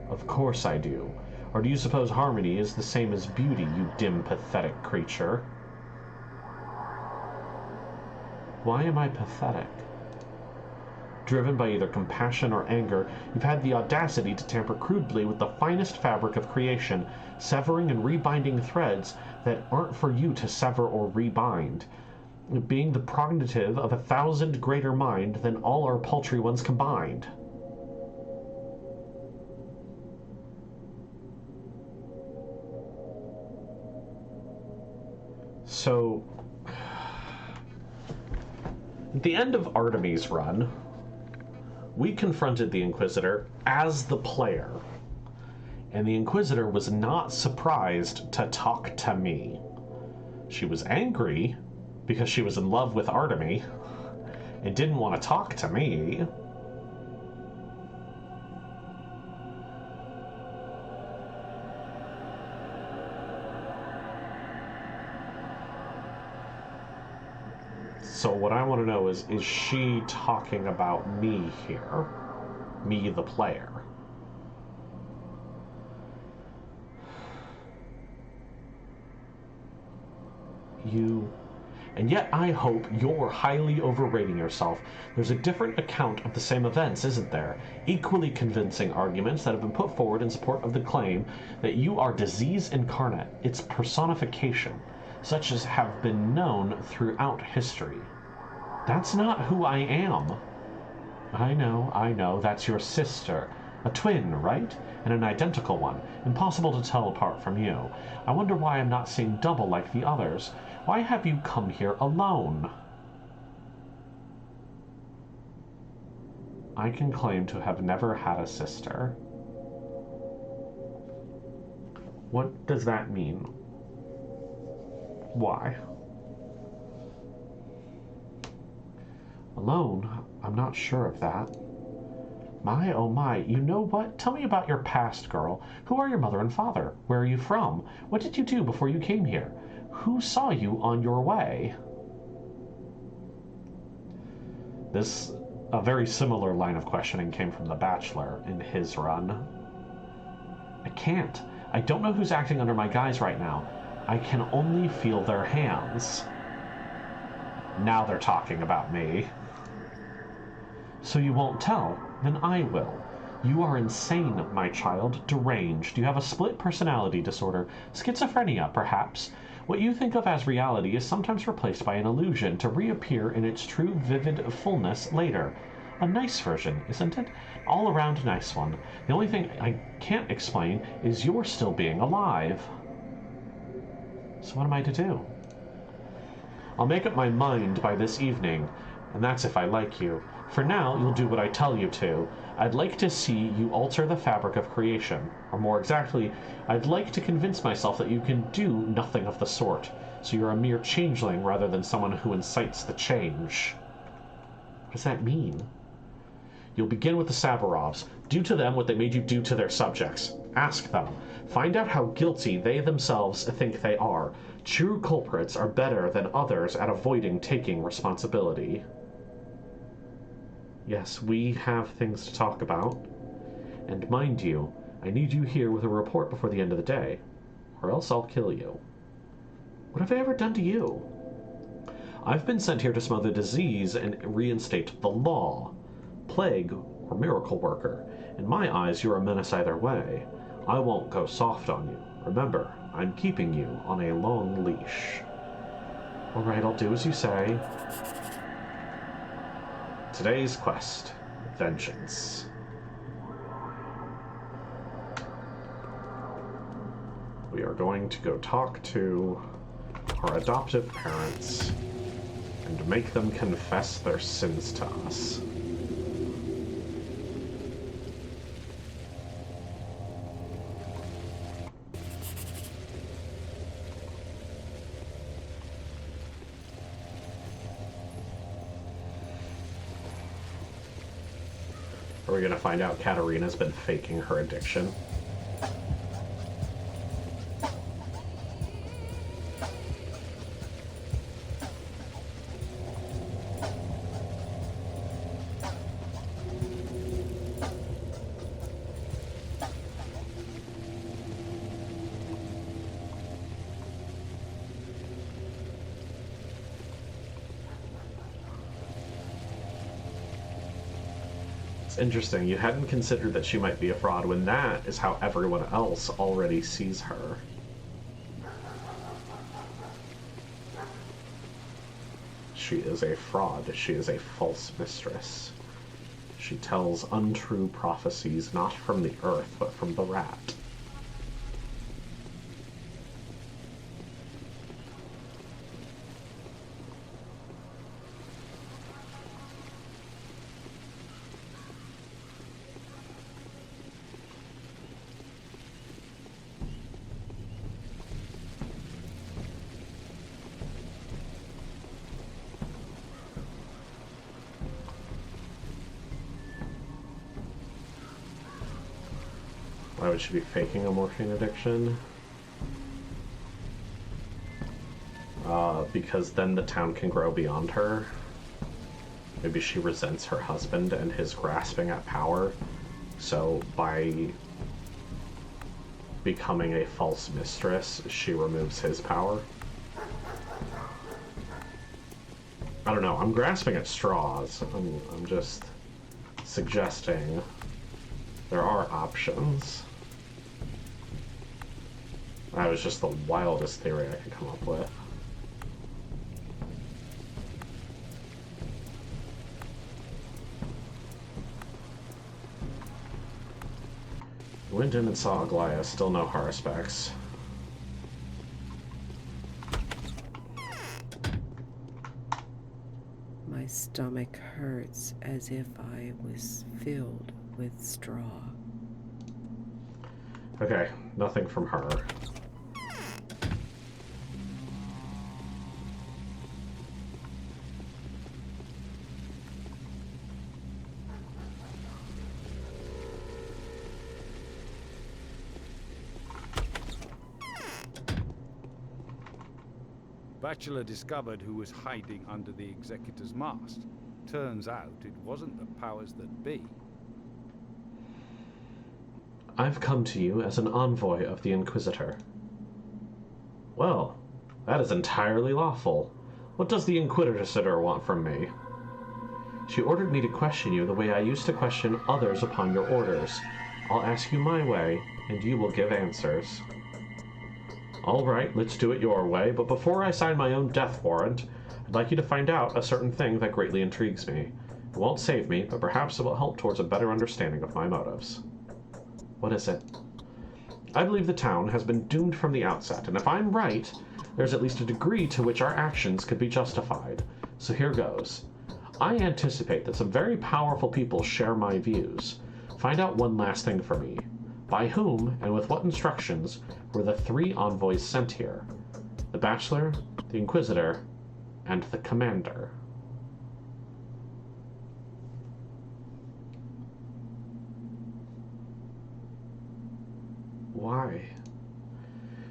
A: Of course I do. Or do you suppose harmony is the same as beauty, you dim, pathetic creature? Why am I pathetic? Driven by either compassion or anger, you've had the audacity to tamper crudely with the finest fabric of creation, severing and rebinding threads that aren't for you to sever or rebind, being the progenitive of 1,000 greater mind than all our paltry ones combined. So, at the end of Artemis' run, we confronted the Inquisitor as the player, and the Inquisitor was not surprised to talk to me. She was angry because she was in love with Artemis and didn't want to talk to me. So what I want to know is she talking about me here? Me, the player? And yet I hope you're highly overrating yourself. There's a different account of the same events, isn't there? Equally convincing arguments that have been put forward in support of the claim that you are disease incarnate, its personification, such as have been known throughout history. That's not who I am. I know, that's your sister. A twin, right? And an identical one. Impossible to tell apart from you. I wonder why I'm not seeing double like the others. Why have you come here alone? I can claim to have never had a sister. What does that mean? Why? Alone? I'm not sure of that. My, oh my, you know what? Tell me about your past, girl. Who are your mother and father? Where are you from? What did you do before you came here? Who saw you on your way? A very similar line of questioning came from the Bachelor in his run. I can't. I don't know who's acting under my guise right now. I can only feel their hands. Now they're talking about me. So you won't tell? Then I will. You are insane, my child. Deranged. You have a split personality disorder. Schizophrenia, perhaps. What you think of as reality is sometimes replaced by an illusion to reappear in its true vivid fullness later. A nice version, isn't it? All-around nice one. The only thing I can't explain is you're still being alive. So what am I to do? I'll make up my mind by this evening, and that's if I like you. For now, you'll do what I tell you to. I'd like to see you alter the fabric of creation. Or more exactly, I'd like to convince myself that you can do nothing of the sort, so you're a mere changeling rather than someone who incites the change. What does that mean? You'll begin with the Sabarovs. Do to them what they made you do to their subjects. Ask them. Find out how guilty they themselves think they are. True culprits are better than others at avoiding taking responsibility. Yes, we have things to talk about. And mind you, I need you here with a report before the end of the day, or else I'll kill you. What have I ever done to you? I've been sent here to smother disease and reinstate the law. Plague or miracle worker. In my eyes, you're a menace either way. I won't go soft on you. Remember, I'm keeping you on a long leash. All right, I'll do as you say. Today's quest, Vengeance. We are going to go talk to our adoptive parents and make them confess their sins to us. Are we going to find out Katarina's been faking her addiction? Interesting. You hadn't considered that she might be a fraud when that is how everyone else already sees her. She is a fraud. She is a false mistress. She tells untrue prophecies not from the earth, but from the rat. Why would she be faking a morphine addiction? Because then the town can grow beyond her. Maybe she resents her husband and his grasping at power, so by becoming a false mistress, she removes his power. I don't know, I'm grasping at straws. I'm just suggesting there are options. That was just the wildest theory I could come up with. Went in and saw Aglaia, still no Haruspex.
J: My stomach hurts as if I was filled with straw.
A: Okay, nothing from her.
K: Bachelor discovered who was hiding under the Executor's mast. Turns out it wasn't the powers that be.
A: I've come to you as an envoy of the Inquisitor. Well, that is entirely lawful. What does the Inquisitor want from me? She ordered me to question you the way I used to question others upon your orders. I'll ask you my way, and you will give answers. All right, let's do it your way, but before I sign my own death warrant, I'd like you to find out a certain thing that greatly intrigues me. It won't save me, but perhaps it will help towards a better understanding of my motives. What is it? I believe the town has been doomed from the outset, and if I'm right, there's at least a degree to which our actions could be justified. So here goes. I anticipate that some very powerful people share my views. Find out one last thing for me. By whom, and with what instructions, were the 3 envoys sent here? The Bachelor, the Inquisitor, and the Commander. Why?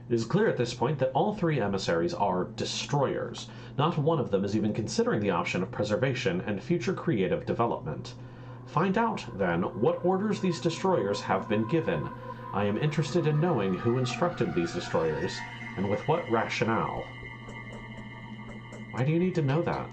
A: It is clear at this point that all 3 emissaries are destroyers. Not one of them is even considering the option of preservation and future creative development. Find out, then, what orders these destroyers have been given. I am interested in knowing who instructed these destroyers, and with what rationale. Why do you need to know that?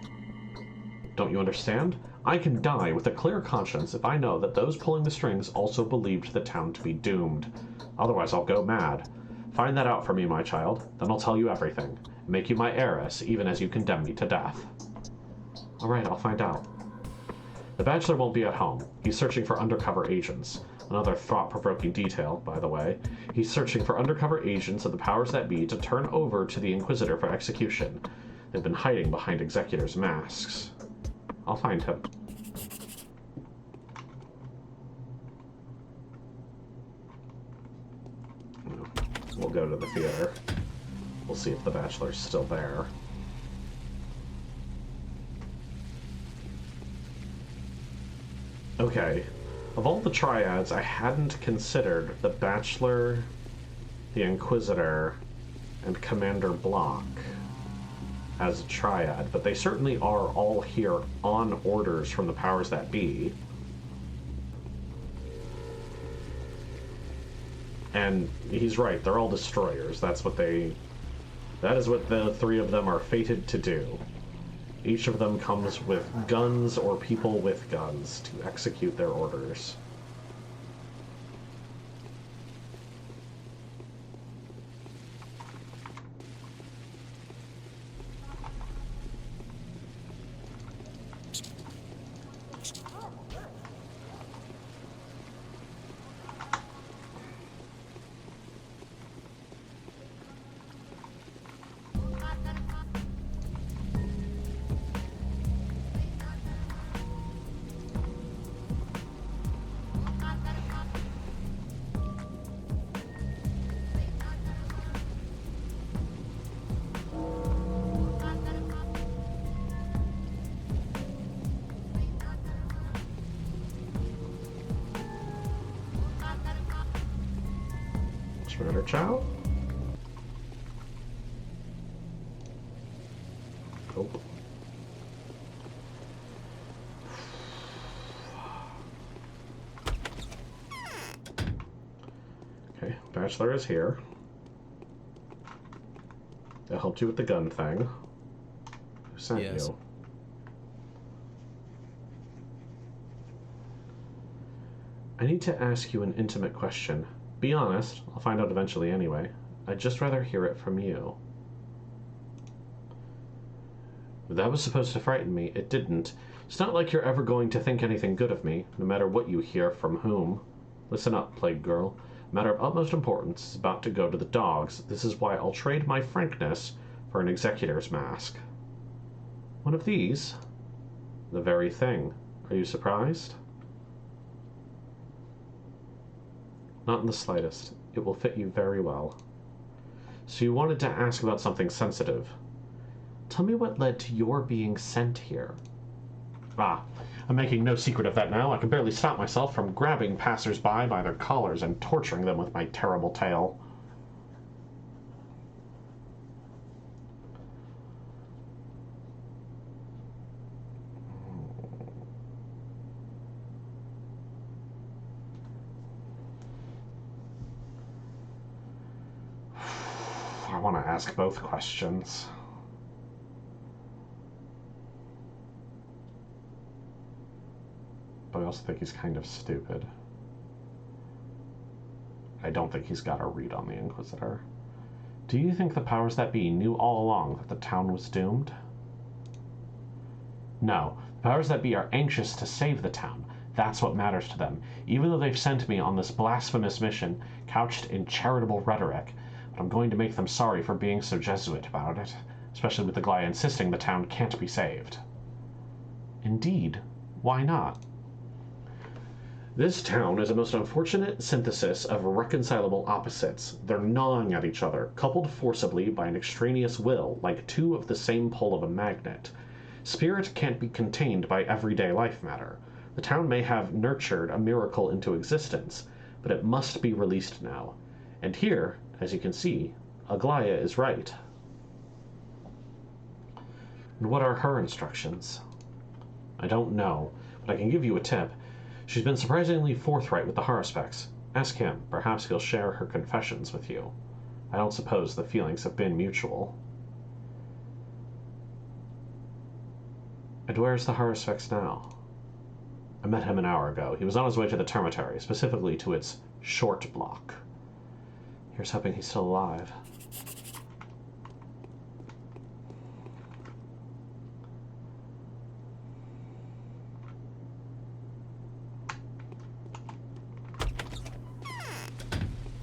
A: Don't you understand? I can die with a clear conscience if I know that those pulling the strings also believed the town to be doomed. Otherwise I'll go mad. Find that out for me, my child, then I'll tell you everything. Make you my heiress, even as you condemn me to death. All right, I'll find out. The Bachelor won't be at home. He's searching for undercover agents. Another thought-provoking detail, by the way. He's searching for undercover agents of the powers that be to turn over to the Inquisitor for execution. They've been hiding behind Executors' masks. I'll find him. We'll go to the theater. We'll see if the Bachelor's still there. Okay, of all the triads, I hadn't considered the Bachelor, the Inquisitor, and Commander Block as a triad, but they certainly are all here on orders from the powers that be. And he's right, they're all destroyers. That is what the 3 of them are fated to do. Each of them comes with guns or people with guns to execute their orders. Murder child? Oh. Okay, Bachelor is here. I helped you with the gun thing. Who sent
F: Yes.
A: you? I need to ask you an intimate question. Be honest, I'll find out eventually anyway. I'd just rather hear it from you. That was supposed to frighten me. It didn't. It's not like you're ever going to think anything good of me, no matter what you hear from whom. Listen up, Plague Girl. A matter of utmost importance is about to go to the dogs. This is why I'll trade my frankness for an executor's mask. One of these? The very thing. Are you surprised? Not in the slightest. It will fit you very well. So you wanted to ask about something sensitive. Tell me what led to your being sent here. Ah, I'm making no secret of that now. I can barely stop myself from grabbing passers-by by their collars and torturing them with my terrible tail. I want to ask both questions. But I also think he's kind of stupid. I don't think he's got a read on the Inquisitor. Do you think the powers that be knew all along that the town was doomed? No. The powers that be are anxious to save the town. That's what matters to them. Even though they've sent me on this blasphemous mission, couched in charitable rhetoric, but I'm going to make them sorry for being so Jesuit about it, especially with the Gly insisting the town can't be saved. Indeed. Why not? This town is a most unfortunate synthesis of irreconcilable opposites. They're gnawing at each other, coupled forcibly by an extraneous will, like two of the same pole of a magnet. Spirit can't be contained by everyday life matter. The town may have nurtured a miracle into existence, but it must be released now. And here, as you can see, Aglaya is right. And what are her instructions? I don't know, but I can give you a tip. She's been surprisingly forthright with the Haruspecs. Ask him. Perhaps he'll share her confessions with you. I don't suppose the feelings have been mutual. And where's the Haruspecs now? I met him an hour ago. He was on his way to the Termitary, specifically to its short block. Here's hoping he's still alive.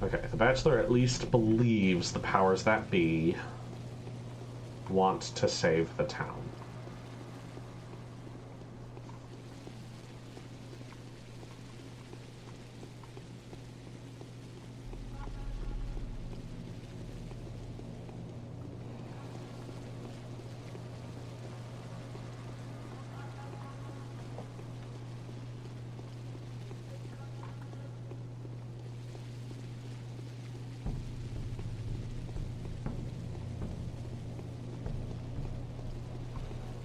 A: Okay, the Bachelor at least believes the powers that be want to save the town.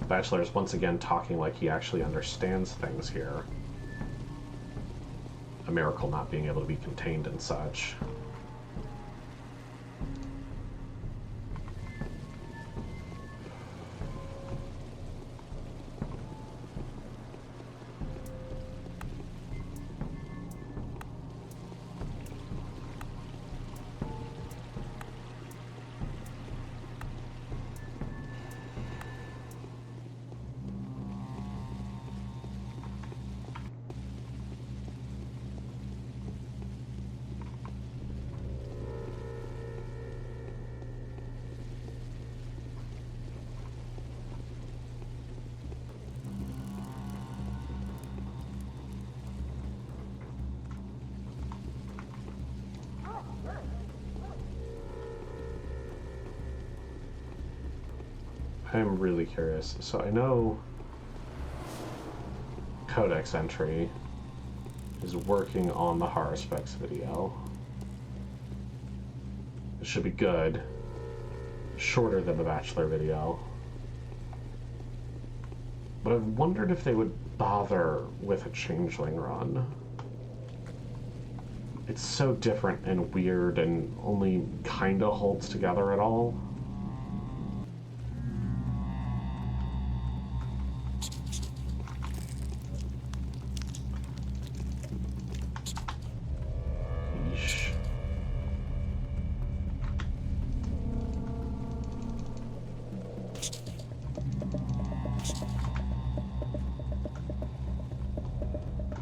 A: Bachelor is once again talking like he actually understands things here. A miracle not being able to be contained and such. I'm really curious. So I know Codex Entry is working on the Haruspecs video. It should be good. Shorter than the Bachelor video. But I've wondered if they would bother with a Changeling run. it's so different and weird and only kinda holds together at all. Yeesh.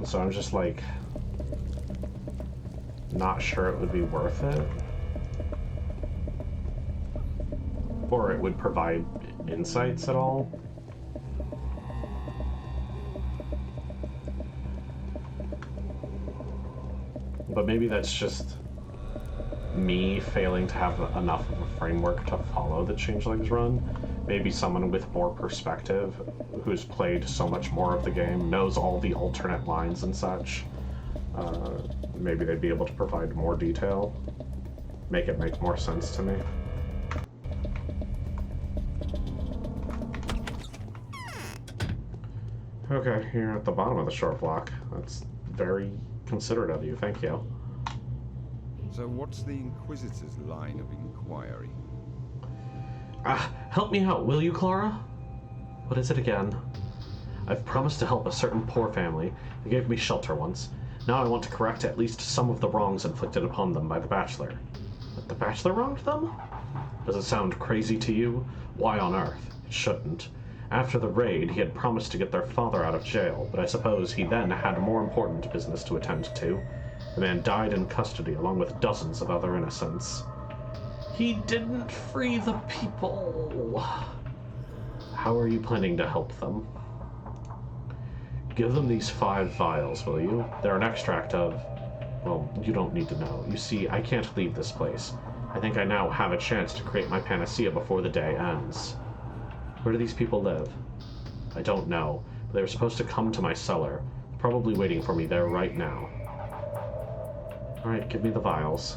A: So I'm just like not sure it would be worth it, or it would provide insights at all. But maybe that's just me failing to have enough of a framework to follow the Changelings run. Maybe someone with more perspective, who's played so much more of the game, knows all the alternate lines and such. Maybe they'd be able to provide more detail, make it make more sense to me. Okay, you're at the bottom of the short block. That's very considerate of you, thank you.
E: So what's the Inquisitor's line of inquiry?
A: Help me out, will you, Clara? What is it again? I've promised to help a certain poor family. They gave me shelter once. Now I want to correct at least some of the wrongs inflicted upon them by the Bachelor. But the Bachelor wronged them? Does it sound crazy to you? Why on earth? It shouldn't. After the raid, he had promised to get their father out of jail, but I suppose he then had more important business to attend to. The man died in custody along with dozens of other innocents. He didn't free the people. How are you planning to help them? Give them these 5 vials, will you? They're an extract of... well, you don't need to know. You see, I can't leave this place. I think I now have a chance to create my panacea before the day ends. Where do these people live? I don't know, but they were supposed to come to my cellar. Probably waiting for me there right now. Alright, give me the vials.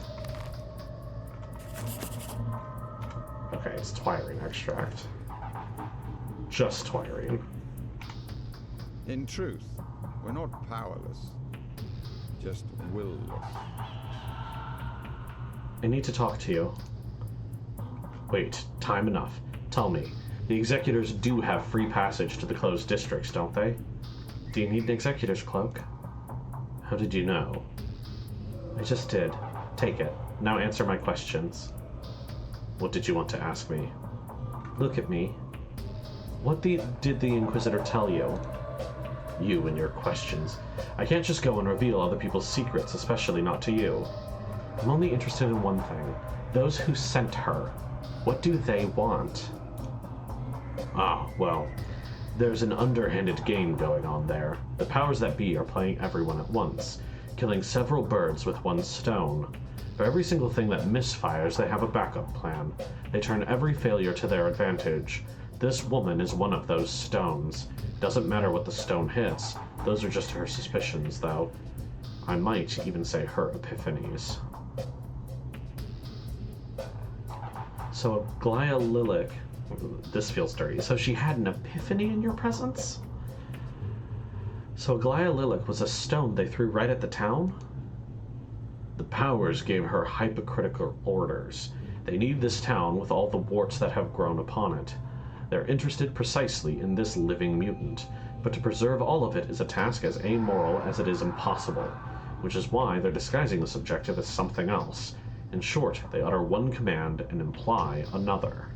A: Okay, it's Twirine extract. Just Twirine.
E: In truth, we're not powerless, just willless.
A: I need to talk to you. Wait, time enough. Tell me, the Executors do have free passage to the closed districts, don't they? Do you need an Executor's cloak? How did you know? I just did. Take it. Now answer my questions. What did you want to ask me? Look at me. What did the Inquisitor tell you? You and your questions. I can't just go and reveal other people's secrets, especially not to you. I'm only interested in one thing. Those who sent her. What do they want? Ah, well, there's an underhanded game going on there. The powers that be are playing everyone at once, killing several birds with one stone. For every single thing that misfires, they have a backup plan. They turn every failure to their advantage. This woman is one of those stones. Doesn't matter what the stone hits. Those are just her suspicions, though. I might even say her epiphanies. So Glaya Lilac... this feels dirty. So she had an epiphany in your presence? So Glaya Lilac was a stone they threw right at the town? The powers gave her hypocritical orders. They need this town with all the warts that have grown upon it. They're interested precisely in this living mutant, but to preserve all of it is a task as amoral as it is impossible, which is why they're disguising this objective as something else. In short, they utter one command and imply another.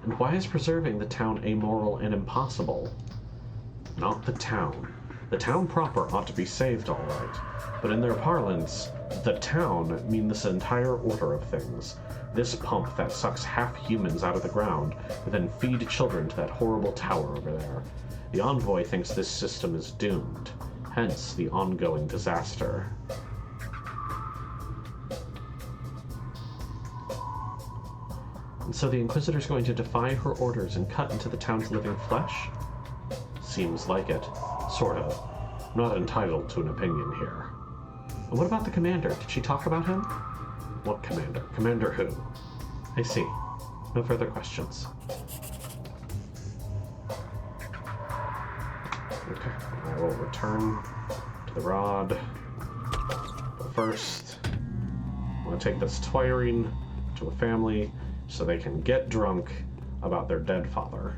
A: And why is preserving the town amoral and impossible? Not the town. The town proper ought to be saved, all right, but in their parlance, the town mean this entire order of things. This pump that sucks half humans out of the ground and then feed children to that horrible tower over there. The Envoy thinks this system is doomed, hence the ongoing disaster. And so the Inquisitor's going to defy her orders and cut into the town's living flesh? Seems like it. Sort of. Not entitled to an opinion here. And what about the commander? Did she talk about him? What commander? Commander who? I see. No further questions. Okay, I will return to the rod. But first, I want to take this Twiring to a family so they can get drunk about their dead father.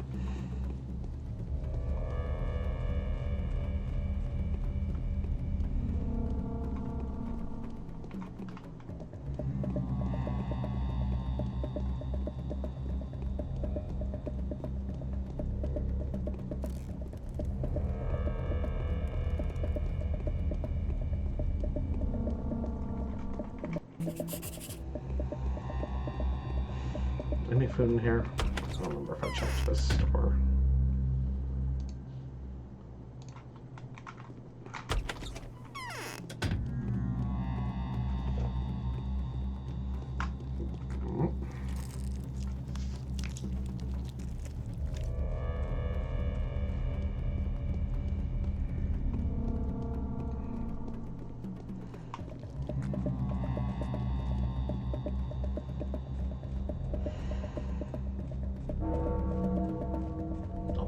A: Any food in here? I don't remember if I checked this store.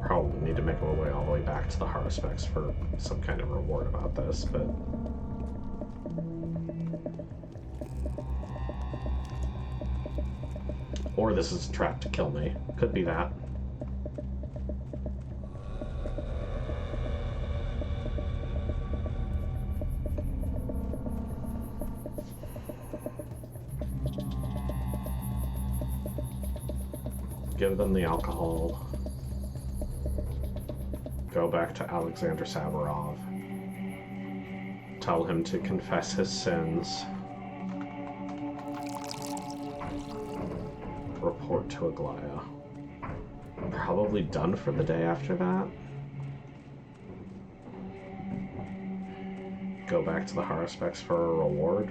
A: Probably need to make my way all the way back to the Haruspex for some kind of reward about this, but... Or this is a trap to kill me. Could be that. Give them the alcohol. Go back to Alexander Savarov. Tell him to confess his sins. Report to Aglaya. Probably done for the day after that. Go back to the Haruspex for a reward.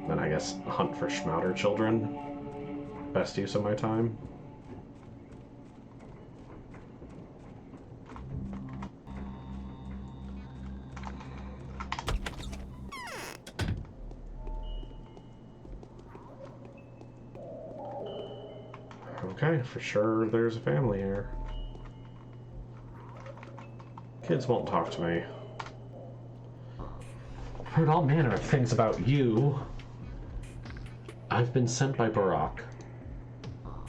A: Then I guess hunt for Schmouter children. Best use of my time. Okay, for sure there's a family here. Kids won't talk to me. I've heard all manner of things about you. I've been sent by Barak.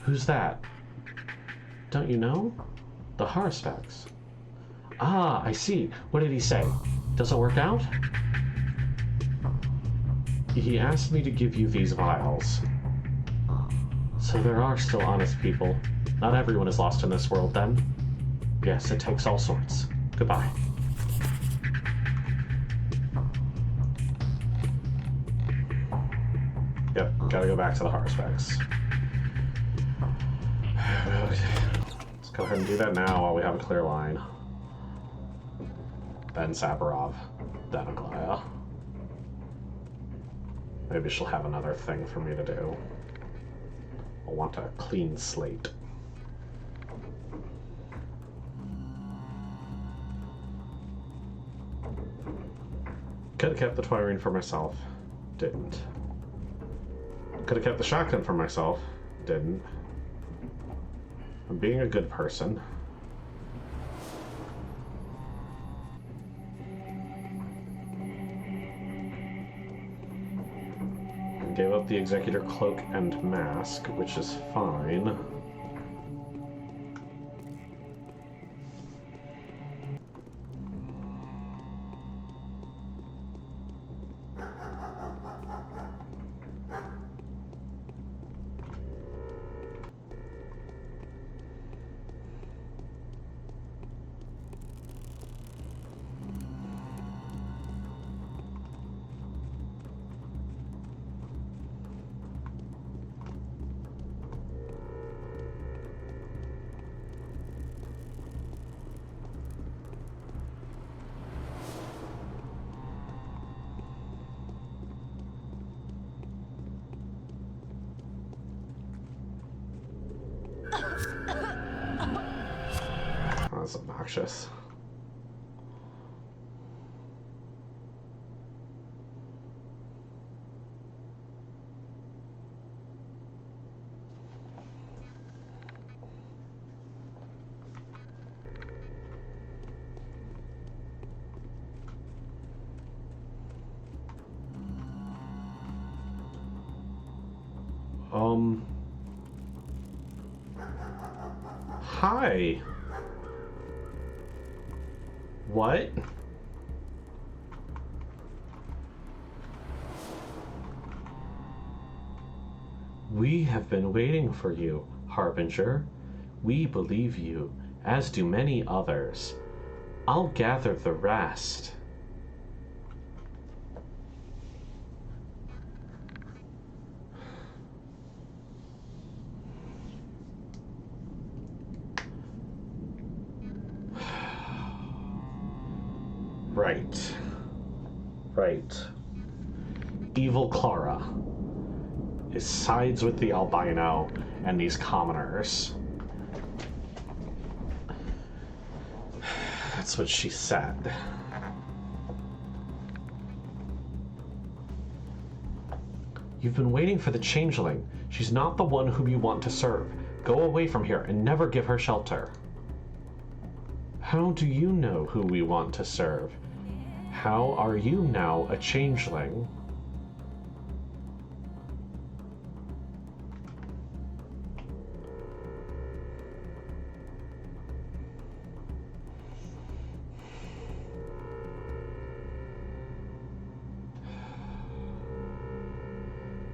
A: Who's that? Don't you know? The Haruspex. Ah, I see. What did he say? Does it work out? He asked me to give you these vials. So there are still honest people. Not everyone is lost in this world, then. Yes, it takes all sorts. Goodbye. Yep, gotta go back to the Haruspex. Let's go ahead and do that now while we have a clear line. Then Savarov, then Aglaya. Maybe she'll have another thing for me to do. I want a clean slate. Could have kept the Twiring for myself. Didn't. Could have kept the shotgun for myself. Didn't. I'm being a good person. Gave up the Executor Cloak and Mask, which is fine. That's obnoxious. Hi. What? We have been waiting for you, Harbinger. We believe you, as do many others. I'll gather the rest. Right. Evil Clara sides with the albino and these commoners. That's what she said. You've been waiting for the changeling. She's not the one whom you want to serve. Go away from here and never give her shelter. How do you know who we want to serve? How are you now a changeling?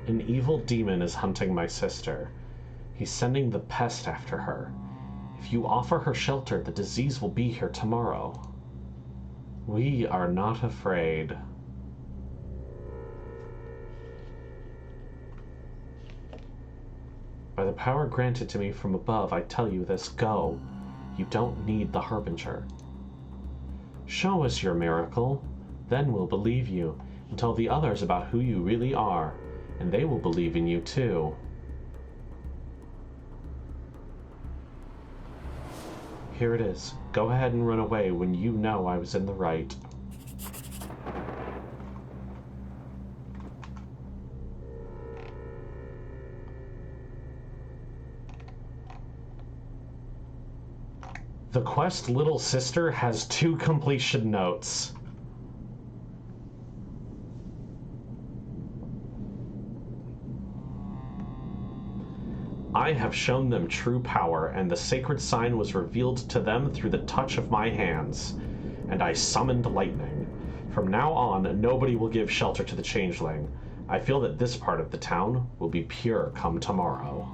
A: An evil demon is hunting my sister. He's sending the pest after her. If you offer her shelter, the disease will be here tomorrow. We are not afraid. By the power granted to me from above, I tell you this, go. You don't need the Harbinger. Show us your miracle, then we'll believe you, and tell the others about who you really are, and they will believe in you too. Here it is. Go ahead and run away when you know I was in the right. The quest Little Sister has 2 completion notes. I have shown them true power, and the sacred sign was revealed to them through the touch of my hands, and I summoned lightning. From now on, nobody will give shelter to the changeling. I feel that this part of the town will be pure come tomorrow.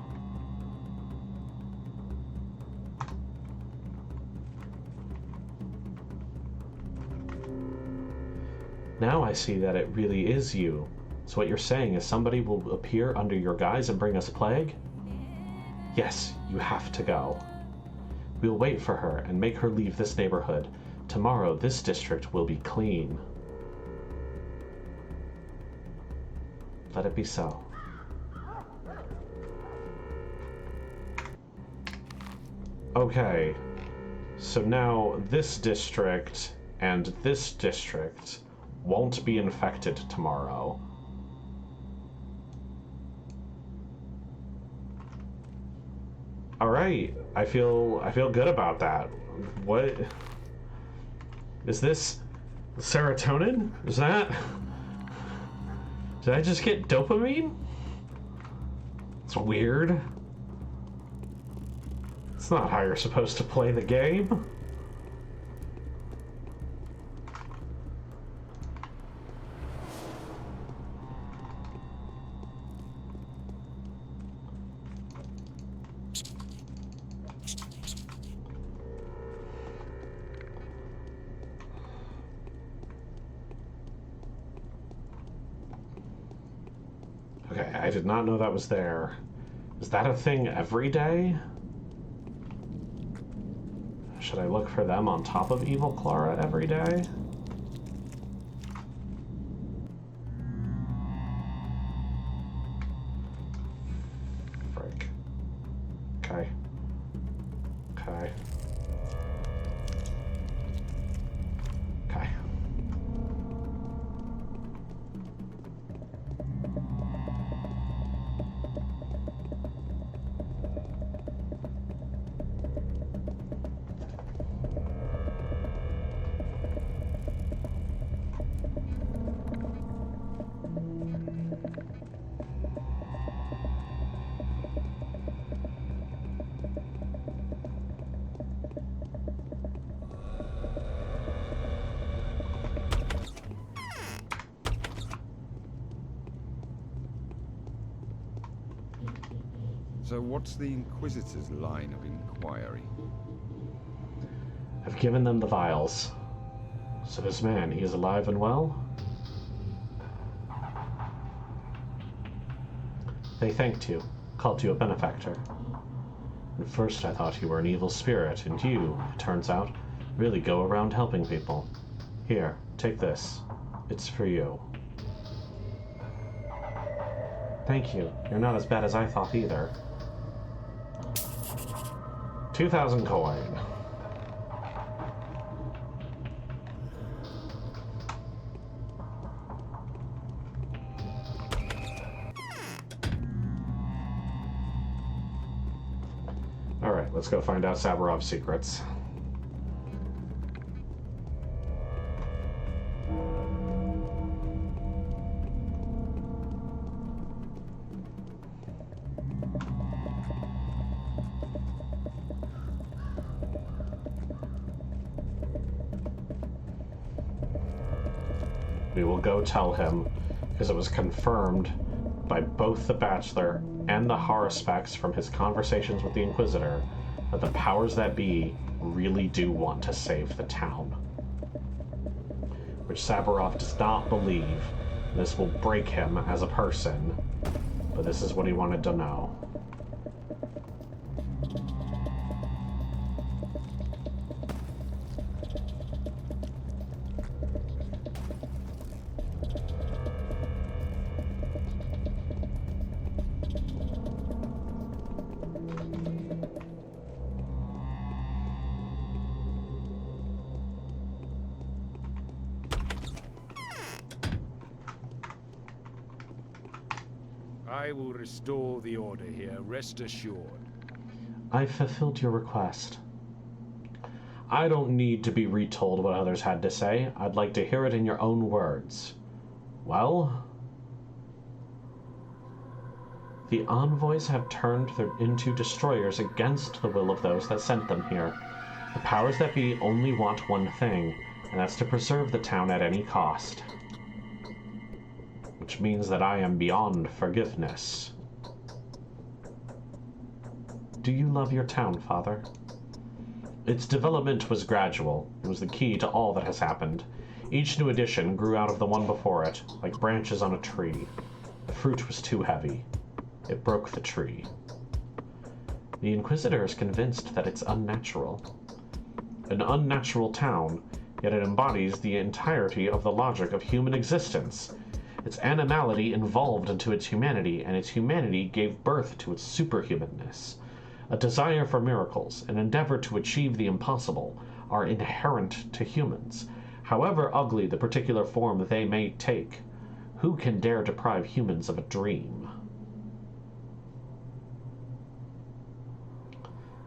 A: Now I see that it really is you. So what you're saying is somebody will appear under your guise and bring us plague? Yes, you have to go. We'll wait for her and make her leave this neighborhood. Tomorrow, this district will be clean. Let it be so. Okay, so now this district and this district won't be infected tomorrow. All right, I feel good about that. What is this? Serotonin? Is that? Did I just get dopamine? It's weird. It's not how you're supposed to play the game. Okay, I did not know that was there. Is that a thing every day? Should I look for them on top of Evil Clara every day? Frick. Okay. Okay. Okay.
E: So what's the Inquisitor's line of inquiry?
A: I've given them the vials. So this man, he is alive and well? They thanked you, called you a benefactor. At first I thought you were an evil spirit, and you, it turns out, really go around helping people. Here, take this. It's for you. Thank you. You're not as bad as I thought either. 2,000 coin. Alright, let's go find out Sabarov's secrets. We will go tell him, because it was confirmed by both the Bachelor and the Haruspex from his conversations with the Inquisitor that the powers that be really do want to save the town. Which Sabarov does not believe. This will break him as a person, but this is what he wanted to know.
K: I will restore the order here, rest assured.
A: I fulfilled your request. I don't need to be retold what others had to say. I'd like to hear it in your own words. Well? The envoys have turned into destroyers against the will of those that sent them here. The powers that be only want one thing, and that's to preserve the town at any cost. Which means that I am beyond forgiveness. Do you love your town, Father? Its development was gradual. It was the key to all that has happened. Each new addition grew out of the one before it, like branches on a tree. The fruit was too heavy. It broke the tree. The Inquisitor is convinced that it's unnatural. An unnatural town, yet it embodies the entirety of the logic of human existence. Its animality evolved into its humanity, and its humanity gave birth to its superhumanness. A desire for miracles, an endeavor to achieve the impossible, are inherent to humans, however ugly the particular form they may take. Who can dare deprive humans of a dream?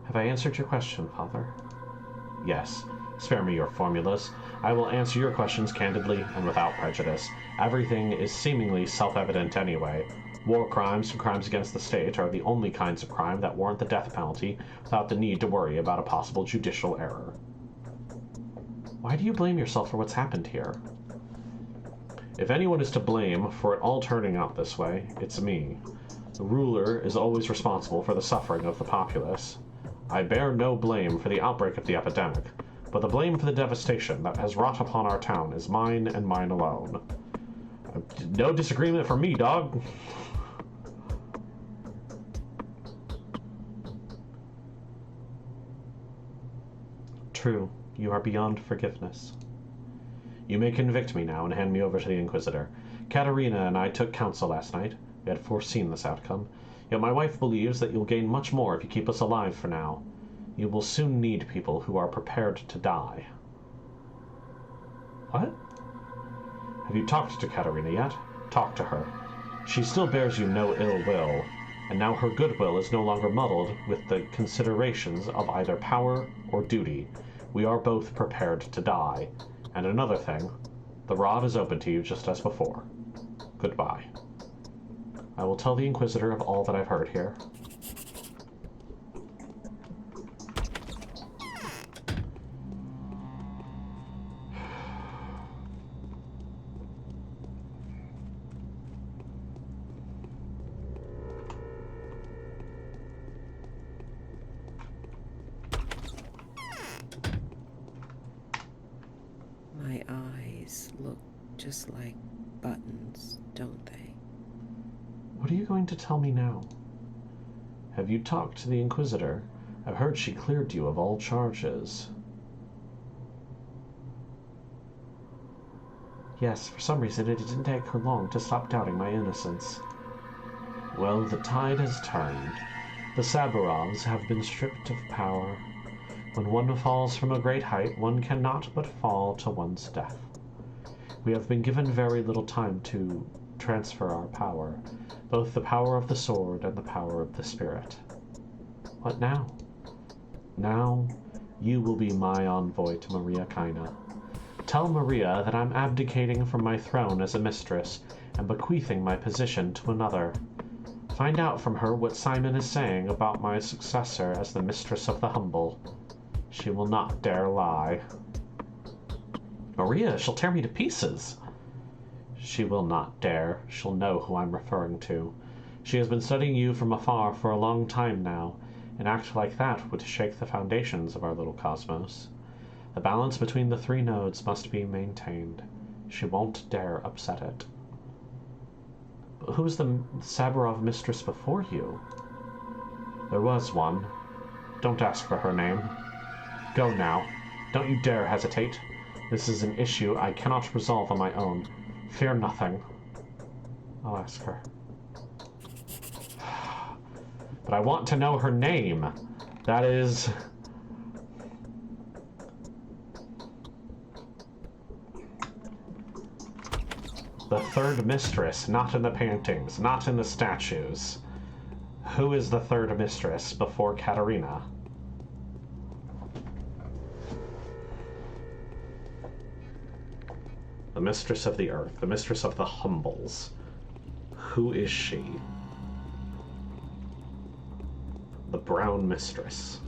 A: Have I answered your question, Father? Yes. Spare me your formulas. I will answer your questions candidly and without prejudice. Everything is seemingly self-evident anyway. War crimes and crimes against the state are the only kinds of crime that warrant the death penalty without the need to worry about a possible judicial error. Why do you blame yourself for what's happened here? If anyone is to blame for it all turning out this way, it's me. The ruler is always responsible for the suffering of the populace. I bear no blame for the outbreak of the epidemic, but the blame for the devastation that has wrought upon our town is mine and mine alone. No disagreement from me, dog. True, you are beyond forgiveness. You may convict me now and hand me over to the Inquisitor. Katerina and I took counsel last night. We had foreseen this outcome. Yet my wife believes that you'll gain much more if you keep us alive for now. You will soon need people who are prepared to die. What? Have you talked to Katerina yet? Talk to her. She still bears you no ill will, and now her goodwill is no longer muddled with the considerations of either power or duty. We are both prepared to die. And another thing, the rod is open to you just as before. Goodbye. I will tell the Inquisitor of all that I've heard here.
J: just like buttons, don't they?
A: What are you going to tell me now? Have you talked to the Inquisitor? I've heard she cleared you of all charges. Yes, for some reason it didn't take her long to stop doubting my innocence. Well, the tide has turned. The Saburovs have been stripped of power. When one falls from a great height, one cannot but fall to one's death. We have been given very little time to transfer our power, both the power of the sword and the power of the spirit. What now? Now, you will be my envoy to Maria Kaina. Tell Maria that I'm abdicating from my throne as a mistress and bequeathing my position to another. Find out from her what Simon is saying about my successor as the mistress of the humble. She will not dare lie. Maria, she'll tear me to pieces. She will not dare. She'll know who I'm referring to. She has been studying you from afar for a long time now. An act like that would shake the foundations of our little cosmos. The balance between the three nodes must be maintained. She won't dare upset it. But who was the Saburov mistress before you? There was one. Don't ask for her name. Go now. Don't you dare hesitate. This is an issue I cannot resolve on my own. Fear nothing. I'll ask her. But I want to know her name. That is... the third mistress, not in the paintings, not in the statues. Who is the third mistress before Katerina? The mistress of the earth, the mistress of the humbles. Who is she? The brown mistress.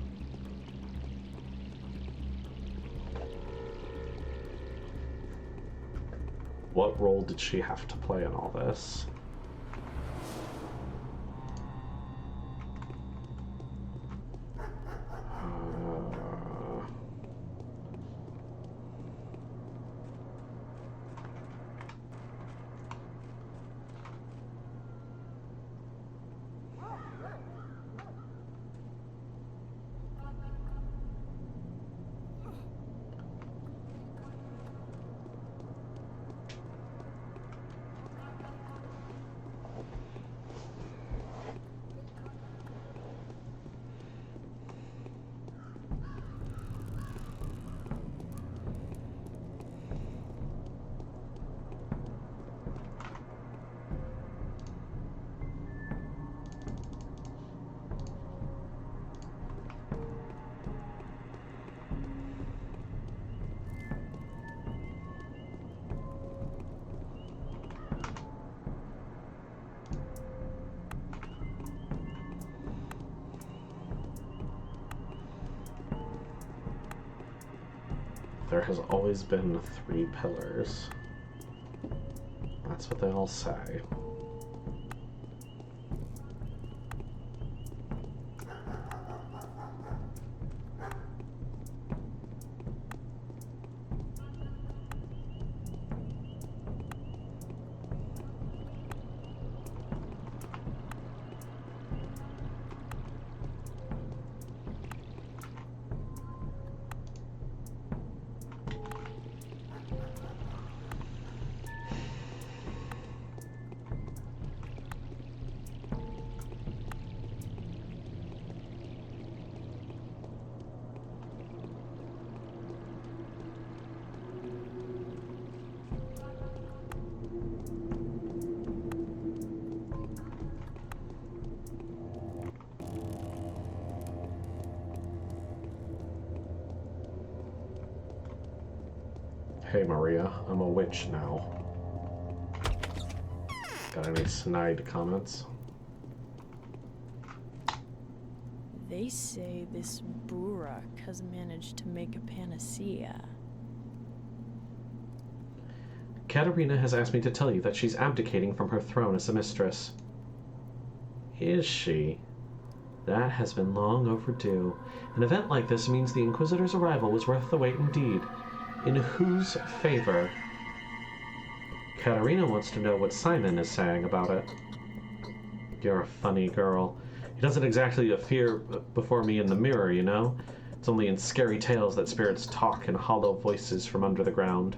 A: What role did she have to play in all this? There has always been 3 pillars. That's what they all say. Hey Maria, I'm a witch now. Got any snide comments?
B: They say this Burak has managed to make a panacea.
A: Katerina has asked me to tell you that she's abdicating from her throne as a mistress. Is she? That has been long overdue. An event like this means the Inquisitor's arrival was worth the wait indeed. In whose favor? Katerina wants to know what Simon is saying about it. You're a funny girl. He doesn't exactly appear before me in the mirror, you know? It's only in scary tales that spirits talk in hollow voices from under the ground.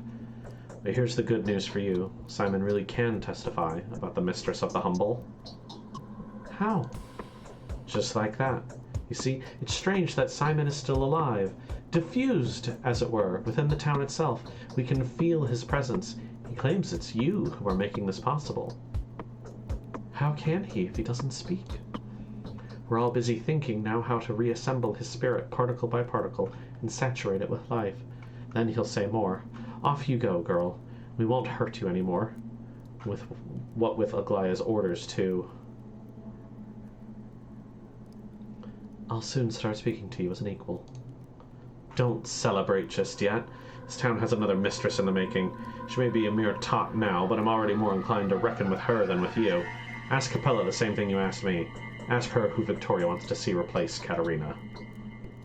A: But here's the good news for you. Simon really can testify about the Mistress of the Humble. How? Just like that. You see, it's strange that Simon is still alive. Diffused, as it were, within the town itself. We can feel his presence. He claims it's you who are making this possible. How can he if he doesn't speak? We're all busy thinking now how to reassemble his spirit particle by particle and saturate it with life. Then he'll say more. Off you go, girl. We won't hurt you anymore. With Aglaya's orders, too. I'll soon start speaking to you as an equal. Don't celebrate just yet. This town has another mistress in the making. She may be a mere tot now, but I'm already more inclined to reckon with her than with you. Ask Capella the same thing you asked me. Ask her who Victoria wants to see replace Katerina.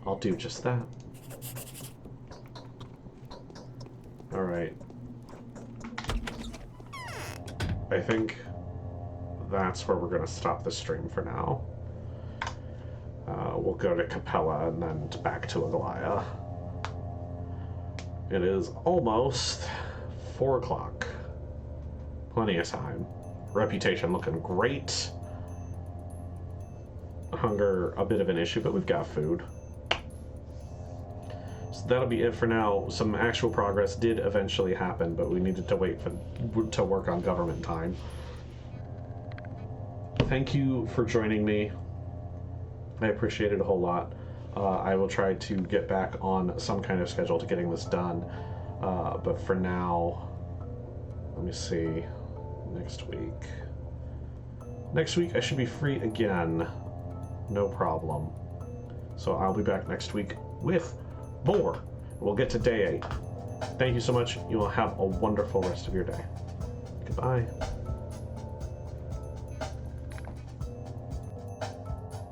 A: I'll do just that. Alright. I think that's where we're going to stop the stream for now. We'll go to Capella and then back to Aglaya. It is almost 4 o'clock. Plenty of time. Reputation looking great. Hunger, a bit of an issue, but we've got food. So that'll be it for now. Some actual progress did eventually happen, but we needed to wait to work on government time. Thank you for joining me. I appreciate it a whole lot. I will try to get back on some kind of schedule to getting this done. But for now, let me see. Next week I should be free again. No problem. So I'll be back next week with more. We'll get to day 8. Thank you so much. You will have a wonderful rest of your day. Goodbye.